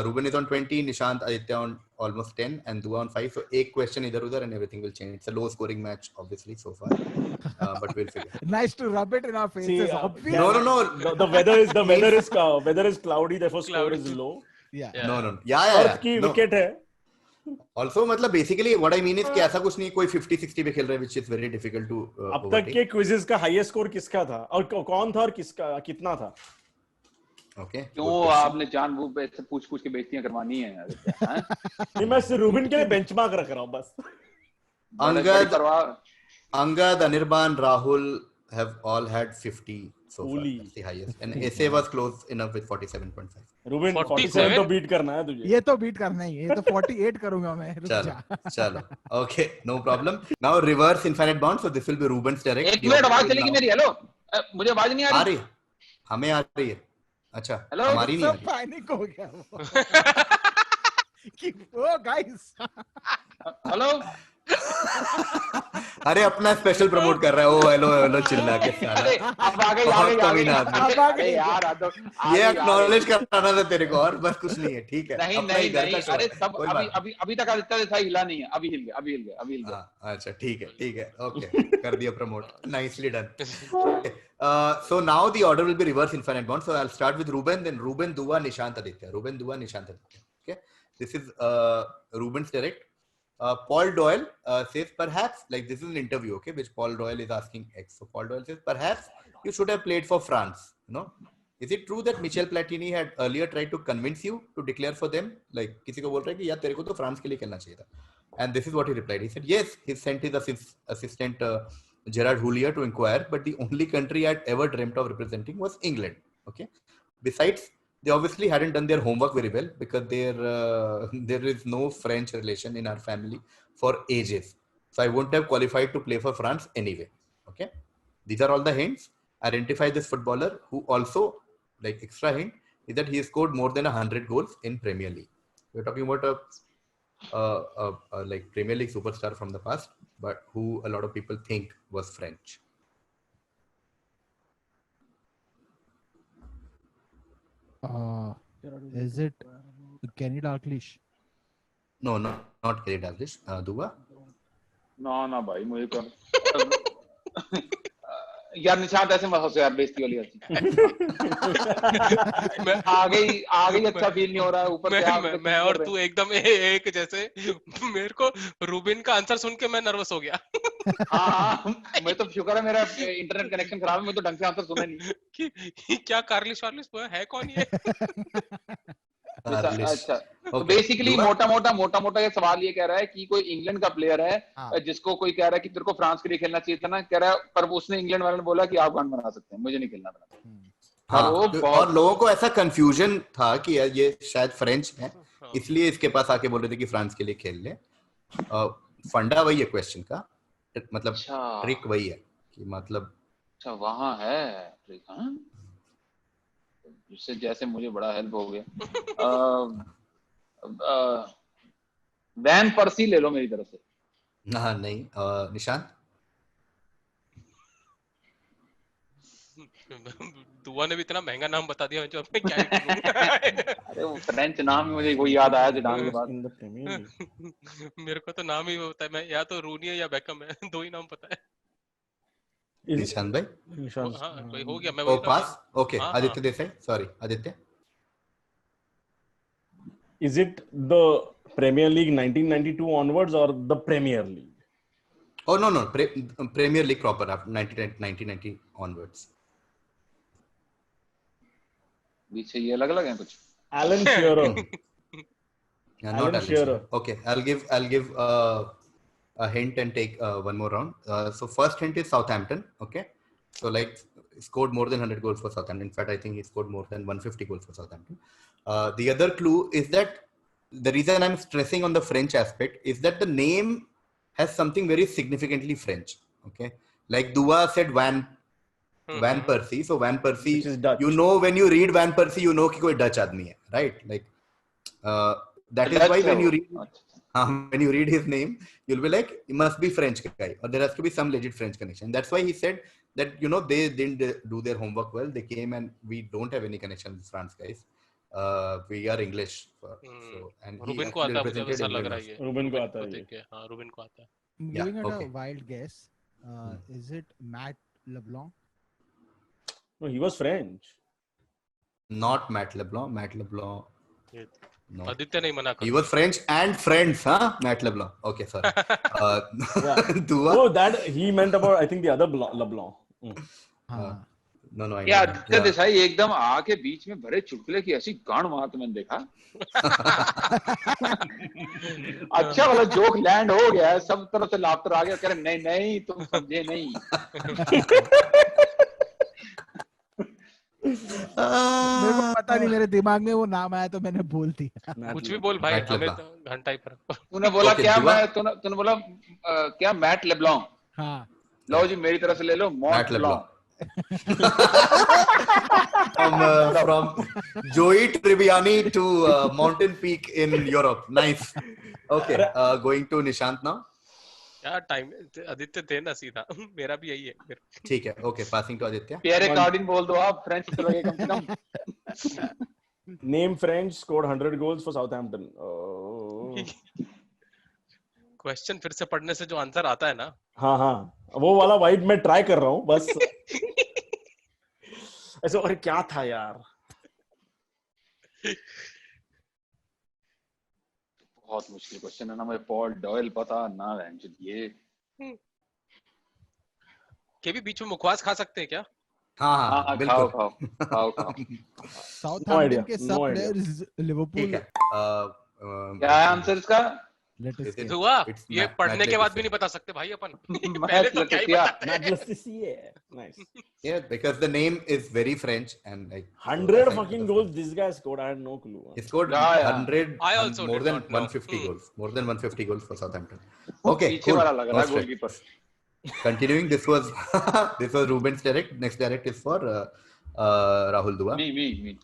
Ruben is on 20, Nishant, Aditya on almost 10, and Dua on 5. So एक question इधर उधर and everything will change. It's a low scoring match, obviously so far, but we'll figure. Nice to rub it in our faces. See, obviously. No. The weather is cloudy, therefore score is low. Yeah. No. Yeah. Earth की No. wicket है. Also, मतलब basically what I mean is कि ऐसा कुछ नहीं, कोई 50-60 पे खेल रहे हैं, which is very difficult to अब तक के क्विज़ेस का हाईएस्ट स्कोर किसका था और कौन था और किसका कितना था? Okay. क्यों आपने जानबूझ से पूछ के बेइज्जतियां करवानी है यार? नहीं, मैं रूबिन के लिए बेंचमार्क रख रहा हूँ बस. Angad, Anirban, Rahul have all had 50 so far. That's the highest. And SA was close enough with 47.5. Rubin 47 तो बीट करना है तुझे. ये तो बीट करना ही है, ये तो 48 करूंगा मैं. चलो. Okay, no problem. Now reverse infinite bound, so this will be Ruben's direct. एक मिनट, आवाज चलेगी मेरी. हेलो, मुझे आवाज नहीं आ रही. हमें आ रही है. अच्छा, हेलो, हमारी नहीं आ रही. पैनिक हो गया वो. कि ओ गाइस. हेलो. अरे अपना स्पेशल प्रमोट कर रहा है. ओ हेलो चिल्ला के सारा. अब आ गई यार. ये एक्नॉलेज करना था तेरे को, और बस कुछ नहीं है. ठीक है. नहीं. अरे सब अभी तक आदित्य था, हिला नहीं है. अभी हिल गया. अच्छा ठीक है. ओके, कर दिया promote. Nicely done. So now the order will be reverse infinite bound. So I'll start with Ruben, then Ruben, Dua, Nishant, Aditya. Ruben, Dua, Nishant, Aditya. Okay, this is Ruben's direct. Paul Doyle says perhaps, like this is an interview, okay, which Paul Doyle is asking X. So Paul Doyle says perhaps you should have played for France. Is it true that Michel Platini had earlier tried to convince you to declare for them? Like किसी को बोल रहा है कि यार तेरे को तो फ्रांस के लिए खेलना चाहिए था. And this is what he replied. He said yes, he sent his assistant Gerard Houllier to inquire, but the only country I'd ever dreamt of representing was England. Okay. Besides, they obviously hadn't done their homework very well because there is no French relation in our family for ages. So I wouldn't have qualified to play for France anyway. Okay. These are all the hints. Identify this footballer who also, like extra hint, is that he scored more than 100 goals in Premier League. We're talking about a like Premier League superstar from the past, but who a lot of people think was French. Is it Kenny Dalglish? No, not Kenny Dalglish. Dua? ना भाई, मुझे तो यार निशांत ऐसे मत हंसो यार, बेइज्जती वाली हंसी. आ गई अच्छा फील नहीं हो रहा है ऊपर से. मैं और तू एकदम एक जैसे. मेरे को रूबिन का आंसर सुन के मैं नर्वस हो गया. हाँ, मैं तो शुक्र है मेरा इंटरनेट कनेक्शन खराब है, मैं तो ढंग से आंसर सुना नहीं. कि क्या कार्लिश है कौन ये? अच्छा, तो बेसिकली मोटा ये सवाल ये कह रहा है कि कोई इंग्लैंड का प्लेयर है जिसको कोई कह रहा है कि तेरे को फ्रांस के लिए खेलना चाहिए था ना, कह रहा है, पर उसने इंग्लैंड वाले ने बोला कि आप गान बना सकते हैं, मुझे नहीं खेलना था. और लोगों को ऐसा कंफ्यूजन था कि ये शायद फ्रेंच है, इसलिए इसके पास आके बोल रहे थे कि फ्रांस के लिए खेल ले. फंडा वही है क्वेश्चन का, मतलब ट्रिक वही है कि मतलब अच्छा वहां है ट्रिक. हाँ, जिससे जैसे मुझे बड़ा हेल्प हो गया. वैन पर्सी ले लो मेरी तरफ से. हाँ नहीं. निशांत? दुआ ने भी इतना महंगा नाम बता दिया जो मैं क्या ही करूं. अरे वो फ्रेंच नाम ही मुझे वही याद आया जिडान के बाद. मेरे को तो नाम ही होता है, मैं या तो रूनी है या बेकम है, दो ही नाम पता है. निशांत भाई? हाँ, कोई हो गया. मैं वही pass. Okay, Aditya Desai. Sorry Aditya. Is it the Premier League 1992 onwards or the Premier League? Oh no, Premier League proper after 1990 onwards. बीच ये अलग हैं कुछ. Alan Shearer. Yeah, not Alan Shearer. Okay, I'll give a hint and take one more round. So first hint is Southampton. Okay, so like scored more than 100 goals for Southampton. In fact, I think he scored more than 150 goals for Southampton. The other clue is that the reason I'm stressing on the French aspect is that the name has something very significantly French. Okay, Like Dua said Van Persie. So Van Persie, Which is Dutch. you know, when you read Van Persie, you know कि कोई Dutch आदमी है, right? Like that is why when you read his name, you'll be like, he must be French guy, or there has to be some legit French connection. That's why he said that, you know, they didn't do their homework well. They came and we don't have any connection with France guys. We are English. So, and he Ruben को actually आता है, मुझे represented ऐसा लग England रहा है ये Reuben को आता है ये। हाँ, रूबेन को आता है। I'm Yeah, giving it okay. a wild guess. Is it Matt LeBlanc? No, he was French. Not Matt LeBlanc. Matt LeBlanc. No. Aditya नहीं मना कर। He was French and friends, huh? Matt LeBlanc. Okay, sorry. Dua. Oh, that he meant about, I think, the other LeBlanc. No, I यार don't. Aditya Desai एकदम आके बीच में भरे चुटकुले की ऐसी गांड मार तो मैंने देखा। अच्छा वाला जोक लैंड हो गया है, सब तरफ से लाफ्टर आ गया। कह रहे नहीं नहीं तुम समझे नहीं। मेरे को पता नहीं, मेरे दिमाग में वो नाम आया तो मैंने बोल दिया। कुछ भी बोल भाई, हमें तो घंटा ही पर। तूने बोला क्या? तूने बोला क्या? मैट लेब्लॉन्ग। हाँ, लो जी मेरी तरफ से ले लो मॉट लेब्लॉन्ग। From Joey Tribbiani to Mountain Peak in Europe. Nice. Okay, going to Nishant now. यार टाइम आदित्य थे ना सीधा, मेरा भी यही है। ठीक है, okay, passing to Aditya. Pierre Cardin बोल दो आप, फ्रेंच तो लगे कम से कम। Name French scored 100 goals for Southampton. Oh. क्वेश्चन फिर से पढ़ने से जो आंसर आता है ना, हाँ, वो वाला वाइब मैं ट्राई कर रहा हूँ बस। ऐसे और क्या था यार? बहुत मुश्किल क्वेश्चन है ना, मुझे पॉल डॉयल पता ना ये। केवी बीच में मुखवास खा सकते हैं क्या? हाँ, बिल्कुल। खाओ। साउथहैम्पटन के सब प्लेयर्स लिवरपूल। क्या है आंसर इसका? हुआ ये पढ़ने के बाद भी नहीं बता सकते भाई अपन। पहले तो क्या ही बता। Nice. Yeah, because the name is very French and like 100 fucking goals this guy scored. I had no clue. he scored 100 I also more did than not know. 150 goals. More than 150 goals for Southampton. Okay, पीछे cool. वाला लग रहा है No stress. Goalkeeper. Continuing, this was Ruben's direct. Next direct is for Rahul Dua. Me.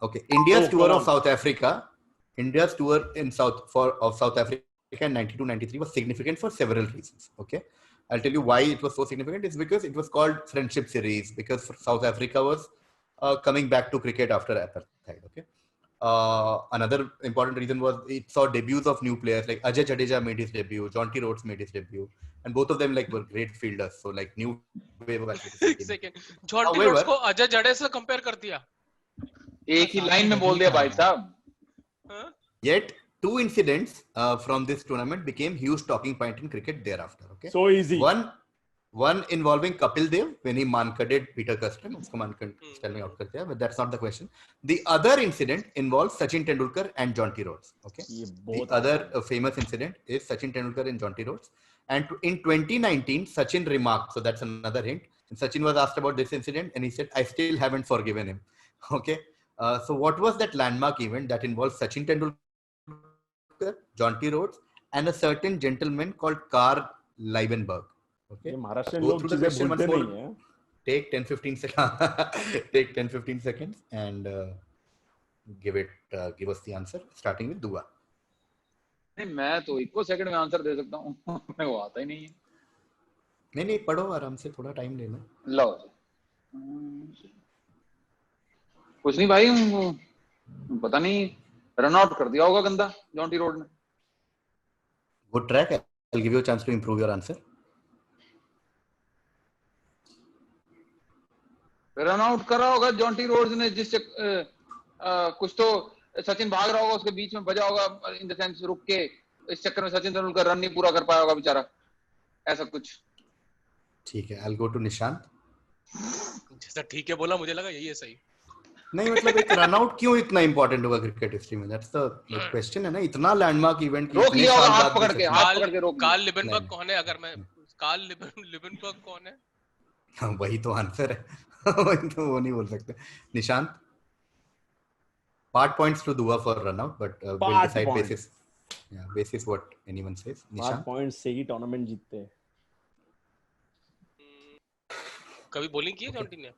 Okay. India's tour of South Africa. India's tour in South Africa in 92-93 was significant for several reasons. Okay, I'll tell you why it was so significant. It's because it was called Friendship Series, because South Africa was coming back to cricket after apartheid. Okay. Another important reason was it saw debuts of new players, like Ajay Jadeja made his debut, Jonty Rhodes made his debut, and both of them like were great fielders. So like new wave of athleticism. एक second, Jonty Rhodes को अजय जडेजा से compare कर दिया। एक ही line में बोल दिया भाई साहब। Yet two incidents from this tournament became huge talking point in cricket thereafter. Okay. So easy. One involving Kapil Dev when he mankaded Peter Custon. Usko Mankad me out kar diya, but that's not the question. The other incident involves Sachin Tendulkar and Jonty Rhodes. Okay. The other famous incident is Sachin Tendulkar and Jonty Rhodes. And in 2019, Sachin remarked, so that's another hint. And Sachin was asked about this incident and he said, I still haven't forgiven him. Okay. So what was that landmark event that involves Sachin Tendulkar, Jonty Rhodes, and a certain gentleman called Karl Liebenberg? Okay. Go through the question once more. Take 10-15 seconds. Take 10-15 seconds and give us the answer, starting with Dua. नहीं, मैं तो 1 second में answer दे सकता हूँ। मैं वो आता ही नहीं है। नहीं पढ़ो आराम से, थोड़ा टाइम लेना। लो कुछ नहीं भाई, पता नहीं रन आउट कर दिया होगा गंदा जॉन्टी रोड ने। Good track. I'll give you a chance to improve your answer. Run out करा होगा जॉन्टी रोड्स ने, जिससे कुछ तो सचिन भाग रहा होगा, उसके बीच में बजा होगा, इन द सेंस रुक के, इस चक्कर में सचिन तेंदुलकर रन नहीं पूरा कर पाया होगा बेचारा, ऐसा कुछ। ठीक है, I'll go to Nishant. जैसा ठीक है बोला, मुझे लगा यही है सही। नहीं मतलब एक रन आउट क्यों इतना इंपॉर्टेंट होगा क्रिकेट हिस्ट्री में? दैट्स द क्वेश्चन है ना, इतना लैंडमार्क इवेंट की। रोक लिया होगा हाथ पकड़ के रोक। कार्ल लिबनबर्ग कौन है? अगर मैं कार्ल लिबनबर्ग कौन है? हाँ, वही तो आंसर है। तो वो नहीं बोल सकते। Nishant, part points to Dua for run out, but we'll decide basis what anyone says. Nishant, part points से ही टूर्नामेंट जीतते हैं। कभी बॉलिंग की है जॉन्टी ने?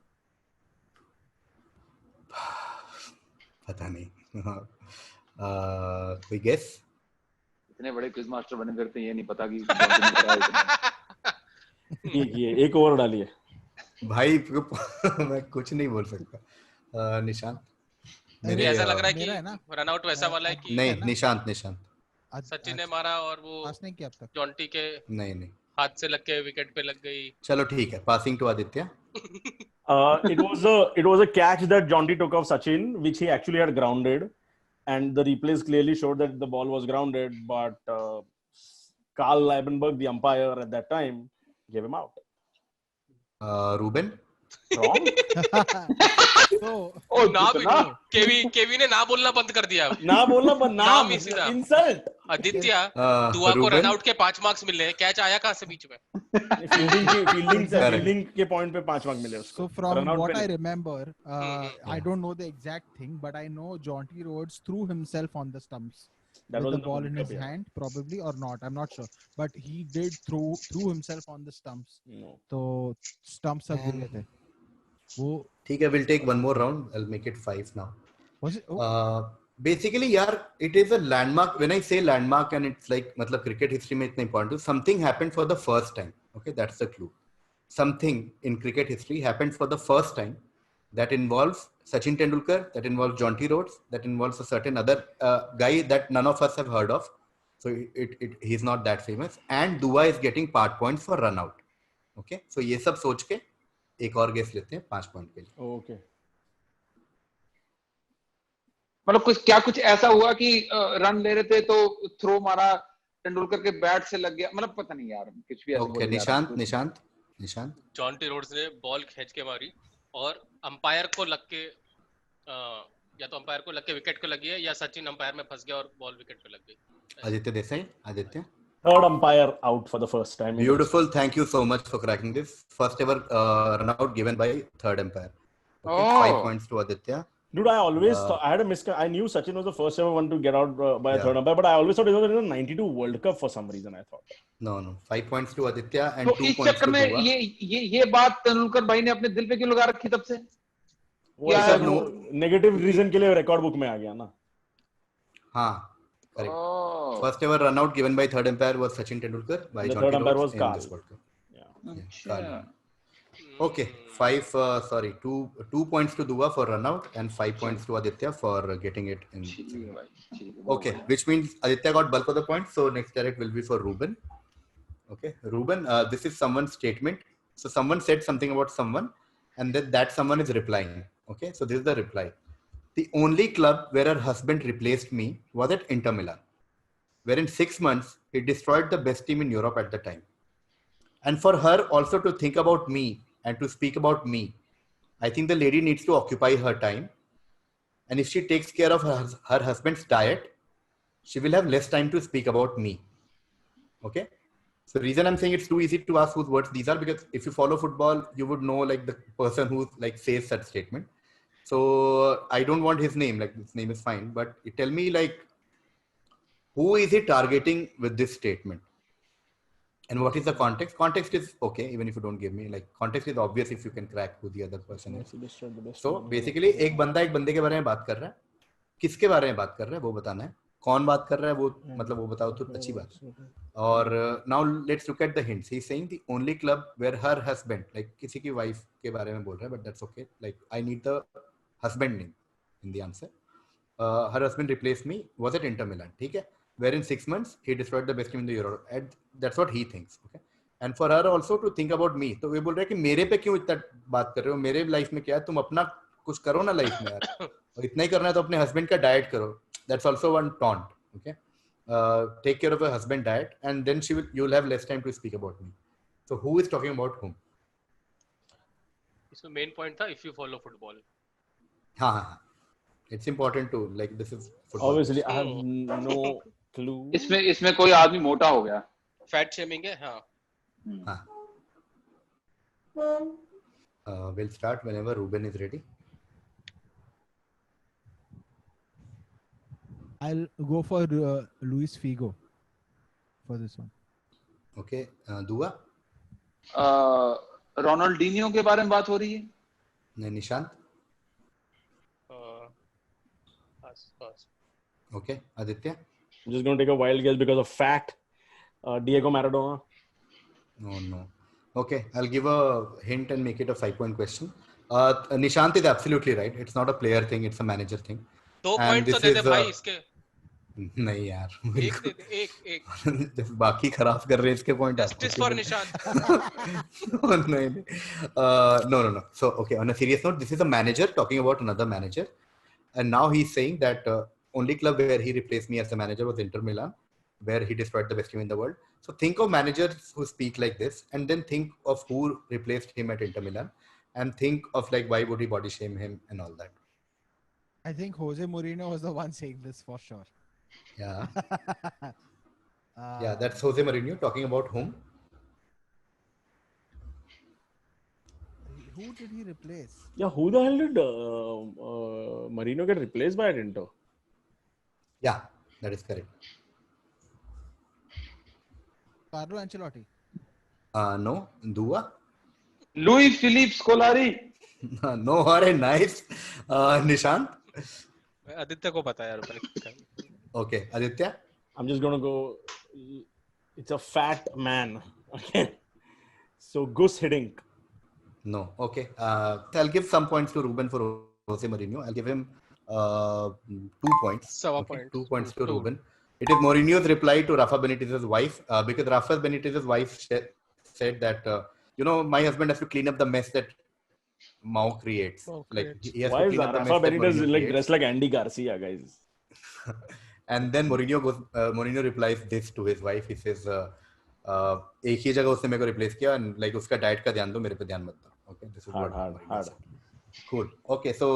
पता नहीं। कोई गेस? इतने बड़े क्विज मास्टर बने फिरते ये नहीं पता कि ये एक ओवर डाली है भाई। मैं कुछ नहीं बोल सकता। निशांत मुझे ऐसा लग रहा है मेरा है कि ना रन आउट वैसा वाला है कि नहीं, निशांत सचिन ने मारा और वो पास नहीं किया अब तक। जॉन्टी के नहीं हाथ से लग के विकेट पे लग गई। चलो ठीक है, passing to Aditya. it was a catch that Jonty took off Sachin, which he actually had grounded, and the replays clearly showed that the ball was grounded, but Karl Liebenberg, the umpire at that time, gave him out. Ruben? Wrong? ना भी केवी ने ना बोलना बंद कर दिया। ना बोलना बंद, नाम ही सीधा इंसल्ट। आदित्य, दुआ को रन आउट के 5 मार्क्स मिले, कैच आया कहां से बीच में? फील्डिंग के पॉइंट पे 5 मार्क्स मिले उसको। So from what I remember, I don't know the exact thing, but I know Jonty Rhodes threw himself on the stumps with the ball in his hand, probably or not. I'm not sure, but he did threw himself on the stumps. So stumps सब गिर गए थे। वो ठीक है, we'll take one more round. I'll make it 5 now. Was it? Oh. Basically यार, it is a landmark. When I say landmark and it's like मतलब cricket history में इतना important, something happened for the first time. Okay, that's the clue. Something in cricket history happened for the first time that involves Sachin Tendulkar, that involves Jonty Rhodes, that involves a certain other guy that none of us have heard of. So he's not that famous. And Dua is getting part points for run out. Okay, so ये सब सोच के एक और guess लेते हैं 5 point के लिए। ओके। मतलब कुछ ऐसा हुआ कि रन ले रहे थे तो थ्रो मारा, तेंदुलकर के बैट से लग गया, मतलब पता नहीं यार, कुछ भी ऐसा। ओके, निशांत जॉन्टी रोड्स ने बॉल खींच के मारी और अंपायर को लग के या तो अंपायर को लग के विकेट को लगी है या सचिन अंपायर में फंस गया और बॉल विकेट पे लग गई। Aditya Desai, Aditya. Third umpire out for the first time. Beautiful. Thank you so much for cracking this. First ever run out given by third umpire. Okay, 5 points to Aditya. Dude, I always thought, I knew Sachin was the first ever one to get out by a third umpire, but I always thought it was in the 92 World Cup for some reason. I thought. No. 5 points to Aditya and 2 points to Dua. इस चक्कर में ये बात तेंदुलकर भाई ने अपने दिल पे क्यों लगा रखी तब से? वो ऐसा नेगेटिव रीजन के लिए रिकॉर्ड बुक में आ गया ना। हाँ, correct. First ever run out given by third umpire was Sachin Tendulkar by the Jonty third umpire Rhodes was Karl. in this World Cup. Yeah. Okay, 2 points to Dua for run out and 5 points to Aditya for getting it in. Okay, which means Aditya got bulk of the points, so next direct will be for Rueben. Okay, Rueben, this is someone's statement. So someone said something about someone and then that someone is replying. Okay, so this is the reply. The only club where her husband replaced me was at Inter Milan, where in 6 months he destroyed the best team in Europe at the time. And for her also to think about me and to speak about me, I think the lady needs to occupy her time. And if she takes care of her husband's diet, she will have less time to speak about me. Okay. So the reason I'm saying it's too easy to ask whose words these are, because if you follow football, you would know like the person who like says such statement. So I don't want his name, like his name is fine, but tell me like, who is he targeting with this statement? And what is the context? Context is okay, even if you don't give me, like context is obvious if you can crack who the other person is. So basically एक बंदा एक बंदे के बारे में बात कर रहा है, किसके बारे में बात कर रहा है वो बताना है, कौन बात कर रहा है वो मतलब वो बताओ तो अच्छी बात है. और now let's look at the hints. He's saying the only club where her husband, like किसी की wife के बारे में बोल रहा है, but that's okay. Like I need the husband name in the answer. Her husband replaced me was at Inter Milan. ठीक है? Where in 6 months he destroyed the best team in the Euro. And that's what he thinks. Okay. And for her also to think about me. तो वे बोल रहे हैं कि मेरे पे क्यों इतना बात कर रहे हो, मेरे लाइफ में क्या है, तुम अपना कुछ करो ना लाइफ में यार, और इतना ही करना है तो अपने हस्बैंड का डाइट करो. That's also one taunt. Okay. Take care of your husband diet and then you will have less time to speak about me. So who is talking about whom? इसमें मेन पॉइंट था if you follow football. हाँ. It's important to like this is football. Obviously I have no clue. इसमें कोई आदमी मोटा हो गया. Fat shaming है. हाँ. We'll start whenever Rueben is ready. I'll go for Luis Figo for this one. Okay, Dua. Ronaldinho के बारे में बात हो रही है? नहीं, निशांत. पास. Okay, Aditya. I'm just going to take a wild guess because of fat. Diego Maradona. No. Okay, I'll give a hint and make it a 5-point question. Nishant is absolutely right. It's not a player thing, it's a manager thing. 2 points तो दे दे भाई इसके. नहीं यार. एक दे दे, एक. बाकी खराब कर रहे हैं इसके point. Justice for Nishant. No. So, okay, on a serious note, this is a manager talking about another manager. And now he's saying that only club where he replaced me as a manager was Inter Milan, where he destroyed the best team in the world. So think of managers who speak like this, and then think of who replaced him at Inter Milan, and think of like why would he body shame him and all that. I think Jose Mourinho was the one saying this for sure. Yeah. Yeah, that's Jose Mourinho talking about whom? Who did he replace? Yeah, who the hell did Mourinho get replaced by at Inter? Yeah, that is correct. Carlo Ancelotti. No, Dua. Luis Philippe Scolari. No, अरे nice. Nishant. Aditya को पता है यार. Okay, Aditya. I'm just gonna go. It's a fat man. Okay. So Gus Hiddink. No. Okay. I'll give some points to Rueben for Jose Mourinho. I'll give him 2 points. Okay, 2 points to Rueben. It is Mourinho's reply to Rafa Benitez's wife, because Rafa Benitez's wife said that my husband has to clean up the mess that Mao creates. Like he has Why to is clean up the Rafa mess Benitez that like dressed like Andy Garcia, guys? And then Mourinho replies this to his wife. He says, एक ही जगह उसने मेरे को replace किया and like उसका diet का ध्यान दो, मेरे पे ध्यान मत दो. Okay, this is hard. Cool. Okay, so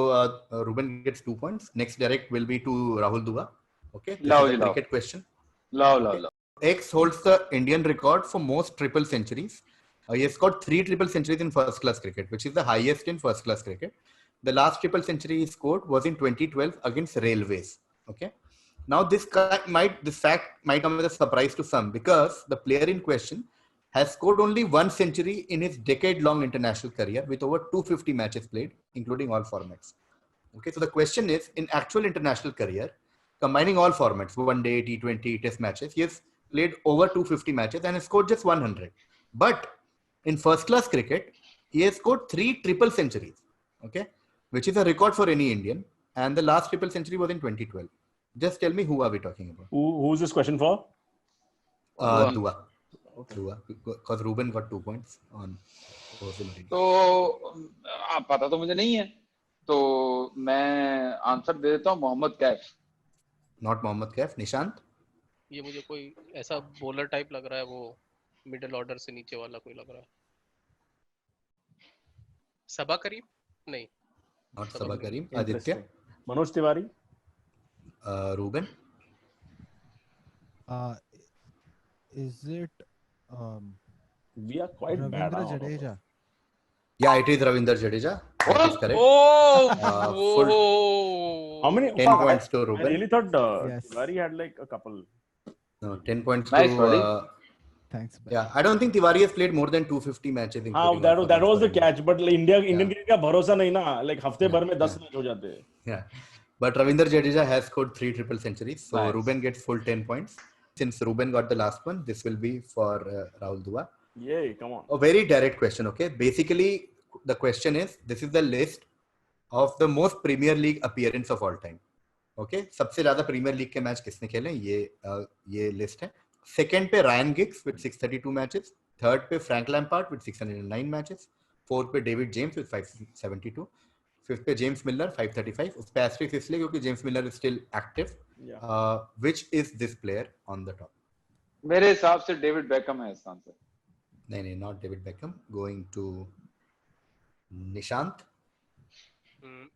Ruben gets 2 points. Next direct will be to Rahul Dua. Okay, this is a cricket question. Love. X holds the Indian record for most triple centuries. He has scored 3 triple centuries in first class cricket, which is the highest in first class cricket. The last triple century he scored was in 2012 against Railways. Okay. Now this fact might come as a surprise to some, because the player in question has scored only 1 century in his decade-long international career with over 250 matches played, including all formats. Okay, so the question is, in actual international career, combining all formats, one day, T20, test matches, he has played over 250 matches and has scored just 100. But in first class cricket, he has scored 3 triple centuries, okay, which is a record for any Indian. And the last triple century was in 2012. Just tell me, who are we talking about? Who's this question for? Dua. Okay. Dua. Because Ruben got 2 points on Jose Mourinho. तो पता तो मुझे नहीं है, तो मैं answer दे देता हूँ Mohammad Kaif. Not Mohammad Kaif. Nishant? ये मुझे कोई ऐसा बॉलर टाइप लग रहा है, वो मिडिल ऑर्डर से नीचे वाला कोई लग रहा है. सबा करीम? नहीं. Not Sabah Karim. Aditya? Manoj Tiwari? Ruben? Is it We are quite bad. Ravindra Jadeja? Yeah, it is Ravindra Jadeja. That is correct. How many? 10 points to Ruben. I really thought Yes. Tiwari had like a couple. No, 10 points Nice, to... buddy. Thanks. yeah, I don't think Tiwari has played more than 250 matches. That was the catch. But like, Indian cricket का भरोसा नहीं ना. Like हफ्ते भर में 10 match हो जाते हैं. Yeah. But Ravindra Jadeja has scored 3 triple centuries. So Nice. Ruben gets full 10 points. Since Ruben got the last one, this will be for Rahul Dua. Yay, come on. A very direct question, okay? Basically, the question is, this is the list of the most Premier League appearance of all time. Okay? सबसे ज़्यादा Premier League के match किसने खेले? ये list है. Second पे Ryan Giggs with 632 matches. Third पे Frank Lampard with 609 matches. Fourth पे David James with 572. Fifth पे James Miller 535. उस पे asterisk इसलिए क्योंकि James Miller is still active. Yeah. Which is this player on the top? मेरे हिसाब से डेविड बेकहम है इसका आंसर. नहीं, not David Beckham. Going to Nishant.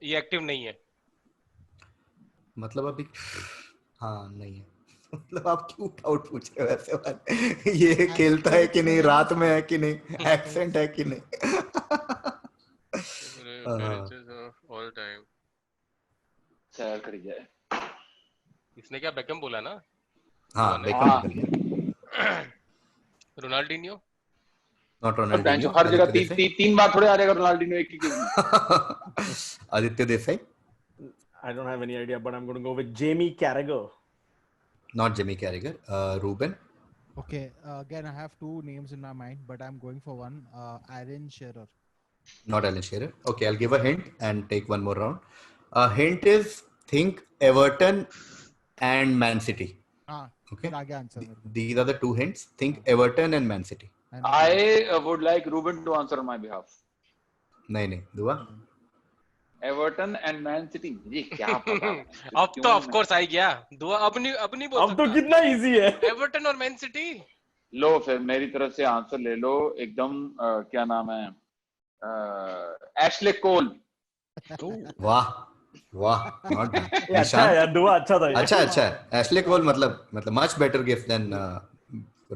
ये एक्टिव नहीं है. मतलब अभी हाँ नहीं है. मतलब आप क्यों डाउट पूछ रहे हो ऐसे बात? ये खेलता है कि नहीं, रात में है कि नहीं, एक्सेंट है कि नहीं? All time. चल कर जाए. इसने क्या बेकहम बोला ना? हाँ, बेकहम निकल गया. रोनाल्डिनियो? Not अब Ronaldinho. हर जगह Aditya Desai. तीन बार थोड़े आ जाएगा रोनाल्डिनो एक ही गेम में. Aditya Desai. I don't have any idea, but I'm going to go with Jamie Carragher. Not Jamie Carragher. Rueben. Okay, again I have two names in my mind, but I'm going for one. Alan Shearer. Not Alan Shearer. Okay, I'll give a hint and take one more round. Hint is think Everton and Man City. Okay. फिर आगे answer मेरे को. These are the two hints. Think Everton and Man City. I would like Ruben to answer on my behalf. नहीं दुआ. Everton and Man City. ये क्या पता. अब तो ऑफ कोर्स आ गया. दुआ अपनी बोल. अब तो कितना इजी है. एवर्टन और मैन सिटी. लो फिर मेरी तरफ से आंसर ले लो एकदम. क्या नाम है? एशले कोल. वाह not bad. अच्छा है यार, दुआ अच्छा था. अच्छा एशले कोल मतलब much better gift than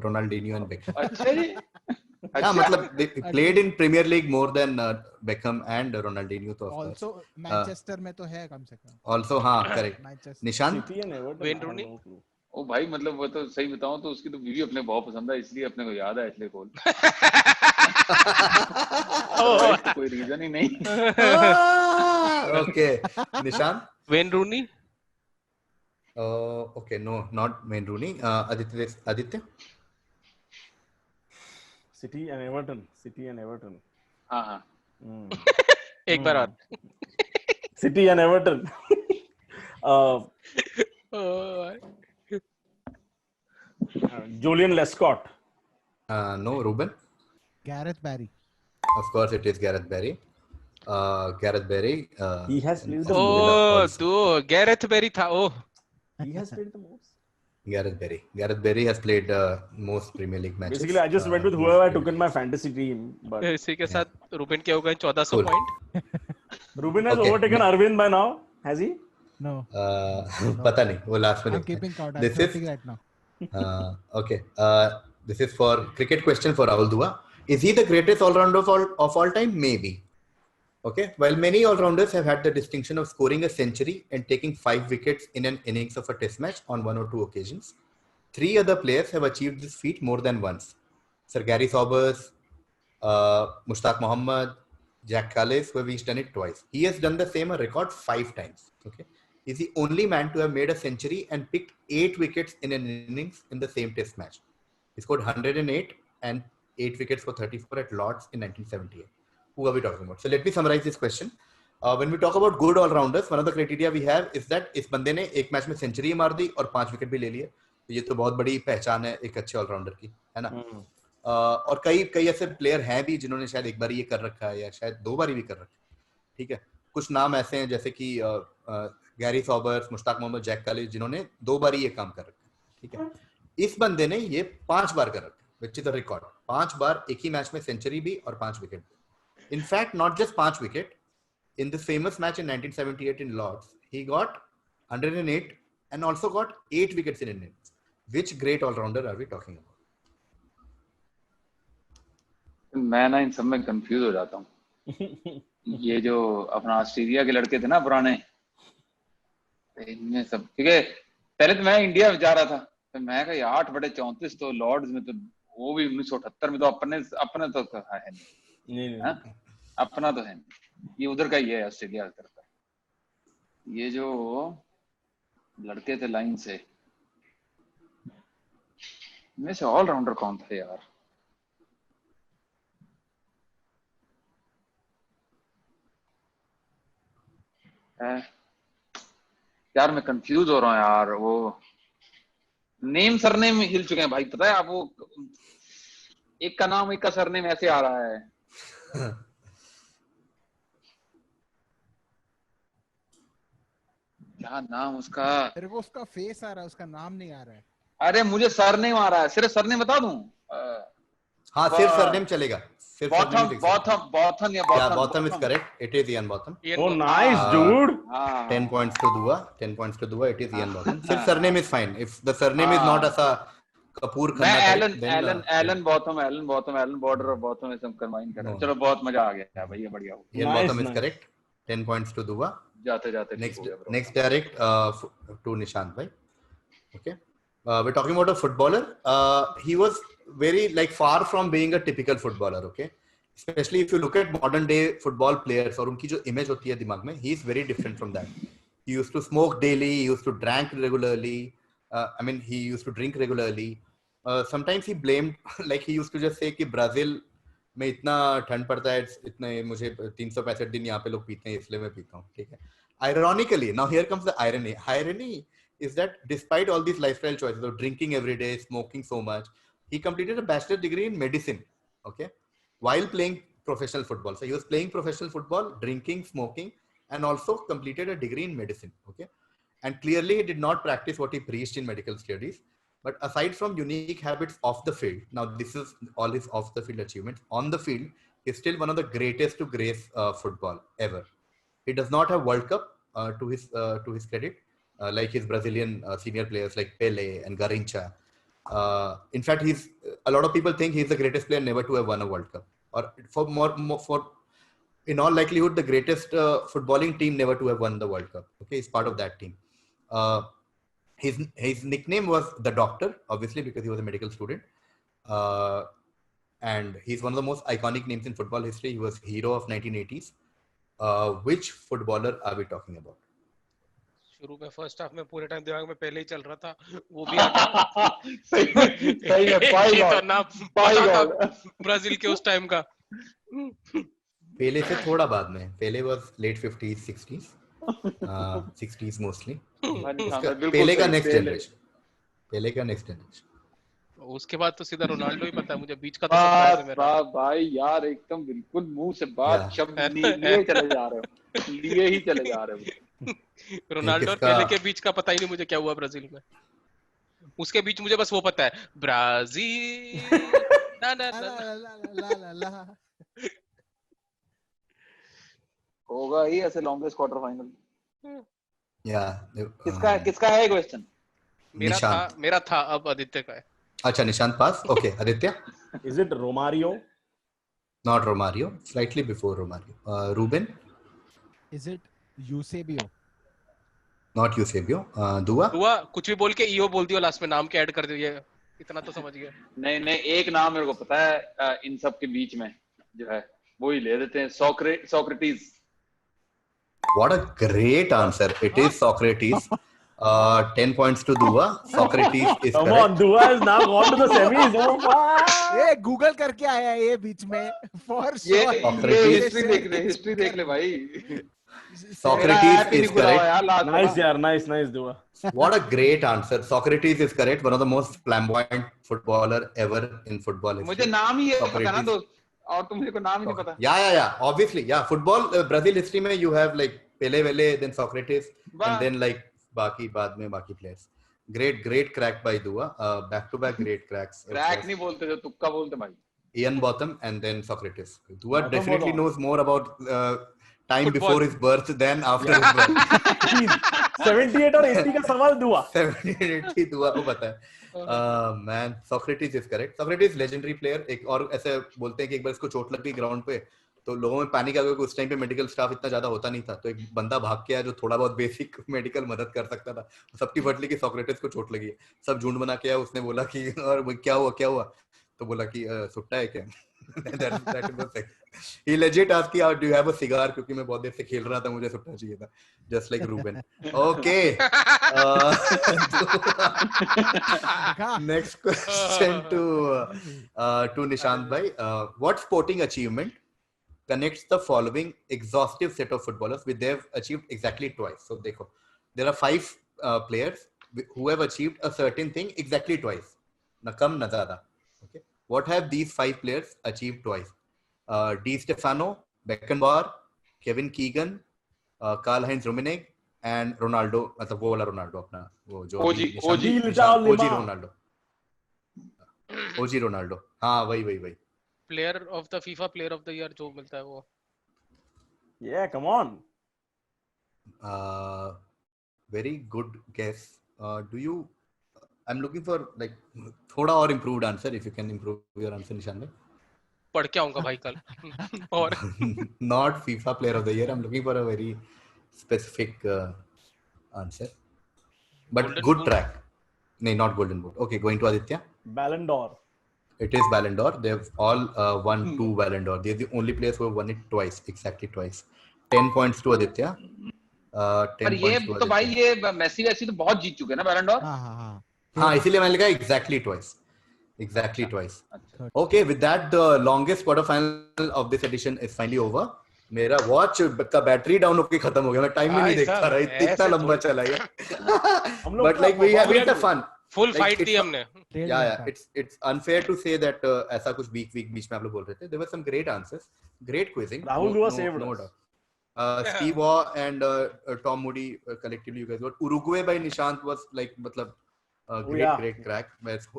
Ronaldinho and Beckham. अच्छा जी. हाँ मतलब they played in Premier League more than Beckham and Ronaldinho तो of course. Also Manchester में तो है कम से कम. Also हाँ correct. Nishant. Wayne Rooney. ओ भाई मतलब वो तो सही बताऊं तो उसकी तो बीवी अपने बहुत पसंद है इसलिए अपने को याद है एशले कोल. कोई रीजन ही नहीं. Okay. Nishant. Wayne Rooni. Okay, no, not Wayne Rooney. Aditya. City and Everton. हाँ. एक बार और. City and Everton. Julian Lescott. No, Ruben. Gareth Barry. Of course, it is Gareth Barry. Gareth Barry. He has played the most. तो Gareth Barry था. Oh. He has played the most. Gareth Barry has played most Premier League matches. Basically, I just went with whoever I took in my fantasy team. But इसी के साथ Reuben के हो गए 1400 point. Ruben has overtaken Arvind by now. Has he? No. पता नहीं वो last में. I'm keeping count. I'm This counting is right now. okay. This is for cricket question for Rahul Dua. Is he the greatest all-rounder of all time? Maybe. Okay. While many all-rounders have had the distinction of scoring a century and taking 5 wickets in an innings of a test match on 1 or 2 occasions, 3 other players have achieved this feat more than once. Sir Gary Sobers, Mushtaq Mohammed, Jack Callis, who have each done it twice. He has done the same a record 5 times. Okay. He's the only man to have made a century and picked 8 wickets in an innings in the same test match. He scored 108 and 8 wickets for 34 at Lord's in 1978. Who are we talking about? So let me summarize this question. When we talk about good all-rounders, one of the criteria we have is that इस बंदे ने एक match में century मार दी और 5 wicket भी ले लिए. तो ये तो बहुत बड़ी पहचान है एक अच्छे ऑलराउंडर की, है ना? और कई ऐसे प्लेयर हैं भी जिन्होंने शायद एक बार ये कर रखा है या शायद 2 बार भी कर रखा है. ठीक है. कुछ नाम ऐसे हैं जैसे कि Gary Sobers, Mushtaq Mohammad, Jack कालिस जिन्होंने 2 बार ये काम कर रखा है. ठीक है. इस बंदे ने ये 5 बार कर रखा है, which is a record. 5 बार एक ही मैच में सेंचुरी भी और 5 विकेट भी. In fact, not just 5 wicket. In the famous match in 1978 in Lord's, he got 108 and also got 8 wickets in innings. Which great all-rounder are we talking about? मैं ना इन सब में confuse हो जाता हूँ. ये जो अपना ऑस्ट्रेलिया के लड़के थे ना पुराने, इनमें सब ठीक है. पहले तो मैं इंडिया जा रहा था, तो मैं कहा 8/34 तो लॉर्ड्स में तो वो भी 1978 में तो अपने तो है नहीं. अपना तो है, ये उधर का ही है ऑस्ट्रेलिया की तरफ का. ये जो लड़के थे लाइन से, इनमें से ऑलराउंडर कौन थे यार? यार मैं कंफ्यूज हो रहा हूँ यार. वो नेम सरनेम हिल चुके हैं भाई, पता है आप? वो एक का नाम एक का सरनेम ऐसे आ रहा है. क्या नाम उसका? तेरे को उसका फेस आ रहा है, उसका नाम नहीं आ रहा है. अरे मुझे सरनेम आ रहा है, सिर्फ सरनेम बता दूं? हाँ सिर्फ सरनेम चलेगा. Botham is correct. It is Ian Botham. Oh nice dude. 10 points to Dua. 10 points to Dua. It is Ian Botham. Sirf surname is fine. If the surname is not as a Kapoor Khanna, Alan Botham, border of Botham सब combine कर रहे हैं. चलो बहुत मजा आ गया भाई, ये बढ़िया हो. Ian Botham is correct. 10 points to Dua. जाते Next direct to Nishant bhai. Okay. we're talking about a footballer. He was very like far from being a typical footballer. Okay, especially if you look at modern day football players और उनकी जो image होती है दिमाग में, he is very different from that. He used to smoke daily. He used to drink regularly. He used to drink regularly. Sometimes he blamed, like he used to just say कि Brazil में इतना ठंड पड़ता है, इतने मुझे 365 दिन यहाँ पे लोग पीते हैं, इसलिए मैं पीता हूँ. ठीक है. Ironically, now here comes the irony. Irony is that despite all these lifestyle choices of drinking every day, smoking so much, he completed a bachelor's degree in medicine. Okay, while playing professional football. So he was playing professional football, drinking, smoking, and also completed a degree in medicine. Okay, and clearly he did not practice what he preached in medical studies. But aside from unique habits off the field, now this is all his off the field achievements. On the field, he's still one of the greatest to grace football ever. He does not have World Cup to his credit, like his Brazilian senior players like Pele and Garrincha. In fact, a lot of people think he's the greatest player never to have won a World Cup, or for in all likelihood the greatest footballing team never to have won the World Cup. Okay, he's part of that team. His nickname was the Doctor, obviously because he was a medical student, and he's one of the most iconic names in football history. He was hero of 1980s. Which footballer are we talking about? शुरू में first half में पूरे time दिमाग में पहले ही चल रहा था, वो भी आ गया. सही है, तो नाम पता था ब्राजील के उस टाइम का. पेले से थोड़ा बाद में. पेले was late 50s 60s, 60s mostly. पेले का नेक्स्ट जनरेशन. पेले का नेक्स्ट जनरेशन. उसके बाद तो सीधा रोनाल्डो ही पता है मुझे. बीच का तो सरप्राइज है मेरा. भाई यार एकदम बिल्कुल मुंह से बात शब्द लिए चले जा रहे हो, लिए ही चले जा रहे हो. रोनाल्डो और पेले के बीच का पता ही नहीं मुझे क्या हुआ ब्राजील में. उसके बीच मुझे बस वो पता है, ब्राजील ना ना ना होगा ही ऐसे लॉन्गेस्ट क्वार्टर फाइनल. या किसका है क्वेश्चन? मेरा था अब आदित्य का है. अच्छा, Nishant pass. Okay, Aditya. Is it Romario? Not Romario. Slightly before Romario. Ruben. Is it Eusebio? Not Eusebio. Dua. कुछ भी बोल के ईओ बोल दियो लास्ट में, नाम के ऐड कर दियो, ये इतना तो समझ गया. नहीं एक नाम मेरे को पता है इन सब के बीच में जो है वो ही ले देते हैं. Socrates. What a great answer. It is Socrates. 10 points to Dua. Socrates is Come correct. on, Dua has now gone to the semis. Oh wow! ये गूगल करके आया है ये बीच में for sure. ये हिस्ट्री देख ले भाई. Socrates is correct. Nice यार, nice Dua. What a great answer. Socrates is correct. One of the most flamboyant footballer ever in football history. मुझे नाम ही पता है ना दोस्त, और तुम मुझे को नाम ही नहीं पता. Yeah. Obviously, yeah. Football, Brazil history में you have like Pele, then Socrates, and then like बाद में बाकी players. Great crack by Dua. Back to back great cracks. Crack नहीं बोलते जो तुक्का बोलते भाई. Ian Botham and then Socrates. Dua definitely knows more about time football before his birth than after his birth. 78 और 80 का सवाल Dua. 78 Dua को पता है. Man, Socrates is correct. Socrates legendary player. एक और ऐसे बोलते हैं कि एक बार इसको चोट लग गई ग्राउंड पे तो लोगों में पैनिक आ गया कि उस टाइम पे मेडिकल स्टाफ इतना ज्यादा होता नहीं था, तो एक बंदा भाग के आया जो थोड़ा बहुत बेसिक मेडिकल मदद कर सकता था. सबकी फटली कि सोक्रेटिस को चोट लगी है. सब झूठ बना के आया. उसने बोला कि और क्या हुआ तो बोला कि सुट्टा है क्या. that was like, he legit asked कि do you have a cigar, क्योंकि मैं बहुत देर से खेल रहा था, मुझे सुट्टा चाहिए था, just like Rueben. Okay. Next question to Nishant bhai. What sporting achievement connects the following exhaustive set of footballers which they have achieved exactly twice? So देखो, there are 5 players who have achieved a certain thing exactly twice, na kam na zyada. Okay, what have these 5 players achieved twice? Di Stefano, Beckenbauer, Kevin Keegan, Karl-Heinz Rummenigge and Ronaldo. मतलब वो वाला Ronaldo अपना वो जो OG Ronaldo. हाँ वही player of the FIFA player of the year जो मिलता है वो. Yeah, come on. Very good guess. Do you? I'm looking for like थोड़ा और improved answer. If you can improve your answer, निशान भाई. पढ़ के आऊंगा भाई कल. और not FIFA player of the year. I'm looking for a very specific answer. But good track. No, not Golden Boot. Okay, going to Aditya. Ballon d'Or. It is Ballon d'Or. They've all won 2 Ballon d'Or. They're the only players who have won it twice, exactly twice. 10 points to Aditya. 10 पर ये points to तो भाई Aditya. ये Messi वैसी तो बहुत जीत चुके हैं ना बैलन डॉर. हाँ, इसीलिए मैंने लिखा exactly twice. Exactly twice. Okay, with that, the longest quarter final of this edition is finally over. मेरा वॉच का बैटरी डाउन होके खत्म हो गया. मैं टाइम ही नहीं देख पा रहा. इतना लंबा चला गया. But like we had the fun. Full fight थी हमने. Yeah. It's unfair to say that ऐसा कुछ week बीच में आप लोग बोल रहे थे. There were some great answers. Great quizzing. Rahul was saved. No doubt. Steve Waugh and Tom Moody collectively, you guys got Uruguay by Nishant was like, matlab, great crack.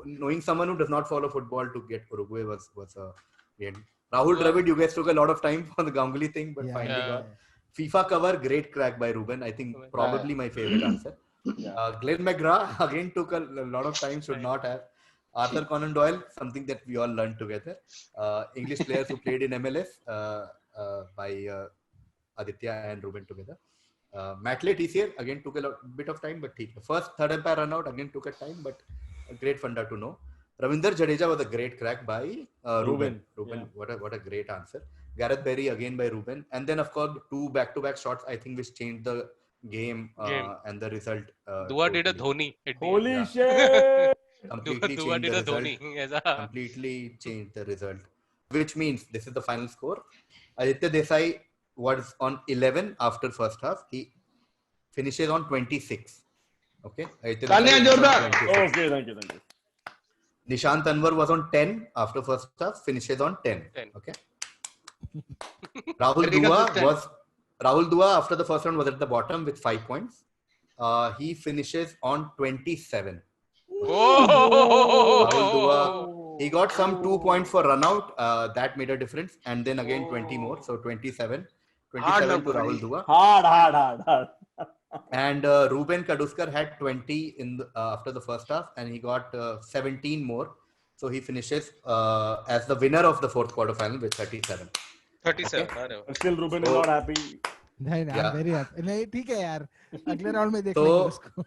Knowing someone who does not follow football to get Uruguay was great. Rahul Dravid, you guys took a lot of time for the Ganguly thing, but finally got FIFA cover. Great crack by Rueben. I think probably my favorite answer. Glenn McGrath again took a lot of time. Should not have. Arthur Conan Doyle, something that we all learned together. English players who played in MLS by Aditya and Rueben together. Matley TCL again took a bit of time, but first third umpire run out again took a time, but a great funda to know. Ravinder Jadeja was a great crack by Rueben. Rueben, what a great answer. Gareth Barry again by Rueben, and then of course 2 back-to-back shots I think which changed the game. And the result. Dua did a Dhoni. Holy shit! Completely Dua changed did the a result. Dhoni. Completely changed the result. Which means this is the final score. Aditya Desai was on 11 after first half. He finishes on 26. Okay. तालियां जोरदार. Okay, thank you. Nishant Anwar was on 10 after first half. Finishes on 10. Okay. Rahul Dua after the first round was at the bottom with 5 points. He finishes on 27. Oh! Rahul Dua, he got some 2 points for run out. That made a difference. And then again 20 more. So 27. 27 to Rahul Dua. Hard. And Rueben Kaduskar had 20 after the first half, and he got 17 more. So he finishes as the winner of the fourth quarter final with 37. 37. Okay. Still Rueben is not happy. नहीं I'm very happy. नहीं ठीक है यार. अगले round में देख लेंगे उसको.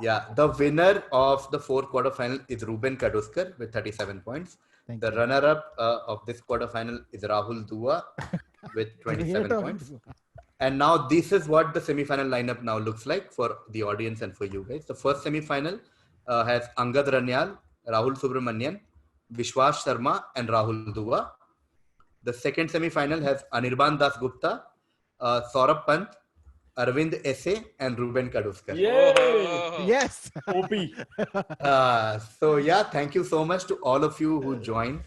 Yeah, the winner of the fourth quarter final is Rueben Kaduskar with 37 points. The runner-up of this quarter final is Rahul Dua with 27 points. And now this is what the semi-final lineup now looks like for the audience and for you guys. The first semi-final has Angad Ranyal, Rahul Subramanian, Vishwas Sharma and Rahul Dua. The second semi-final has Anirban Das Gupta, Saurabh Pant, Arvind Esse and Rueben Kaduskar. Yay! Yes. OP. So yeah, thank you so much to all of you who joined.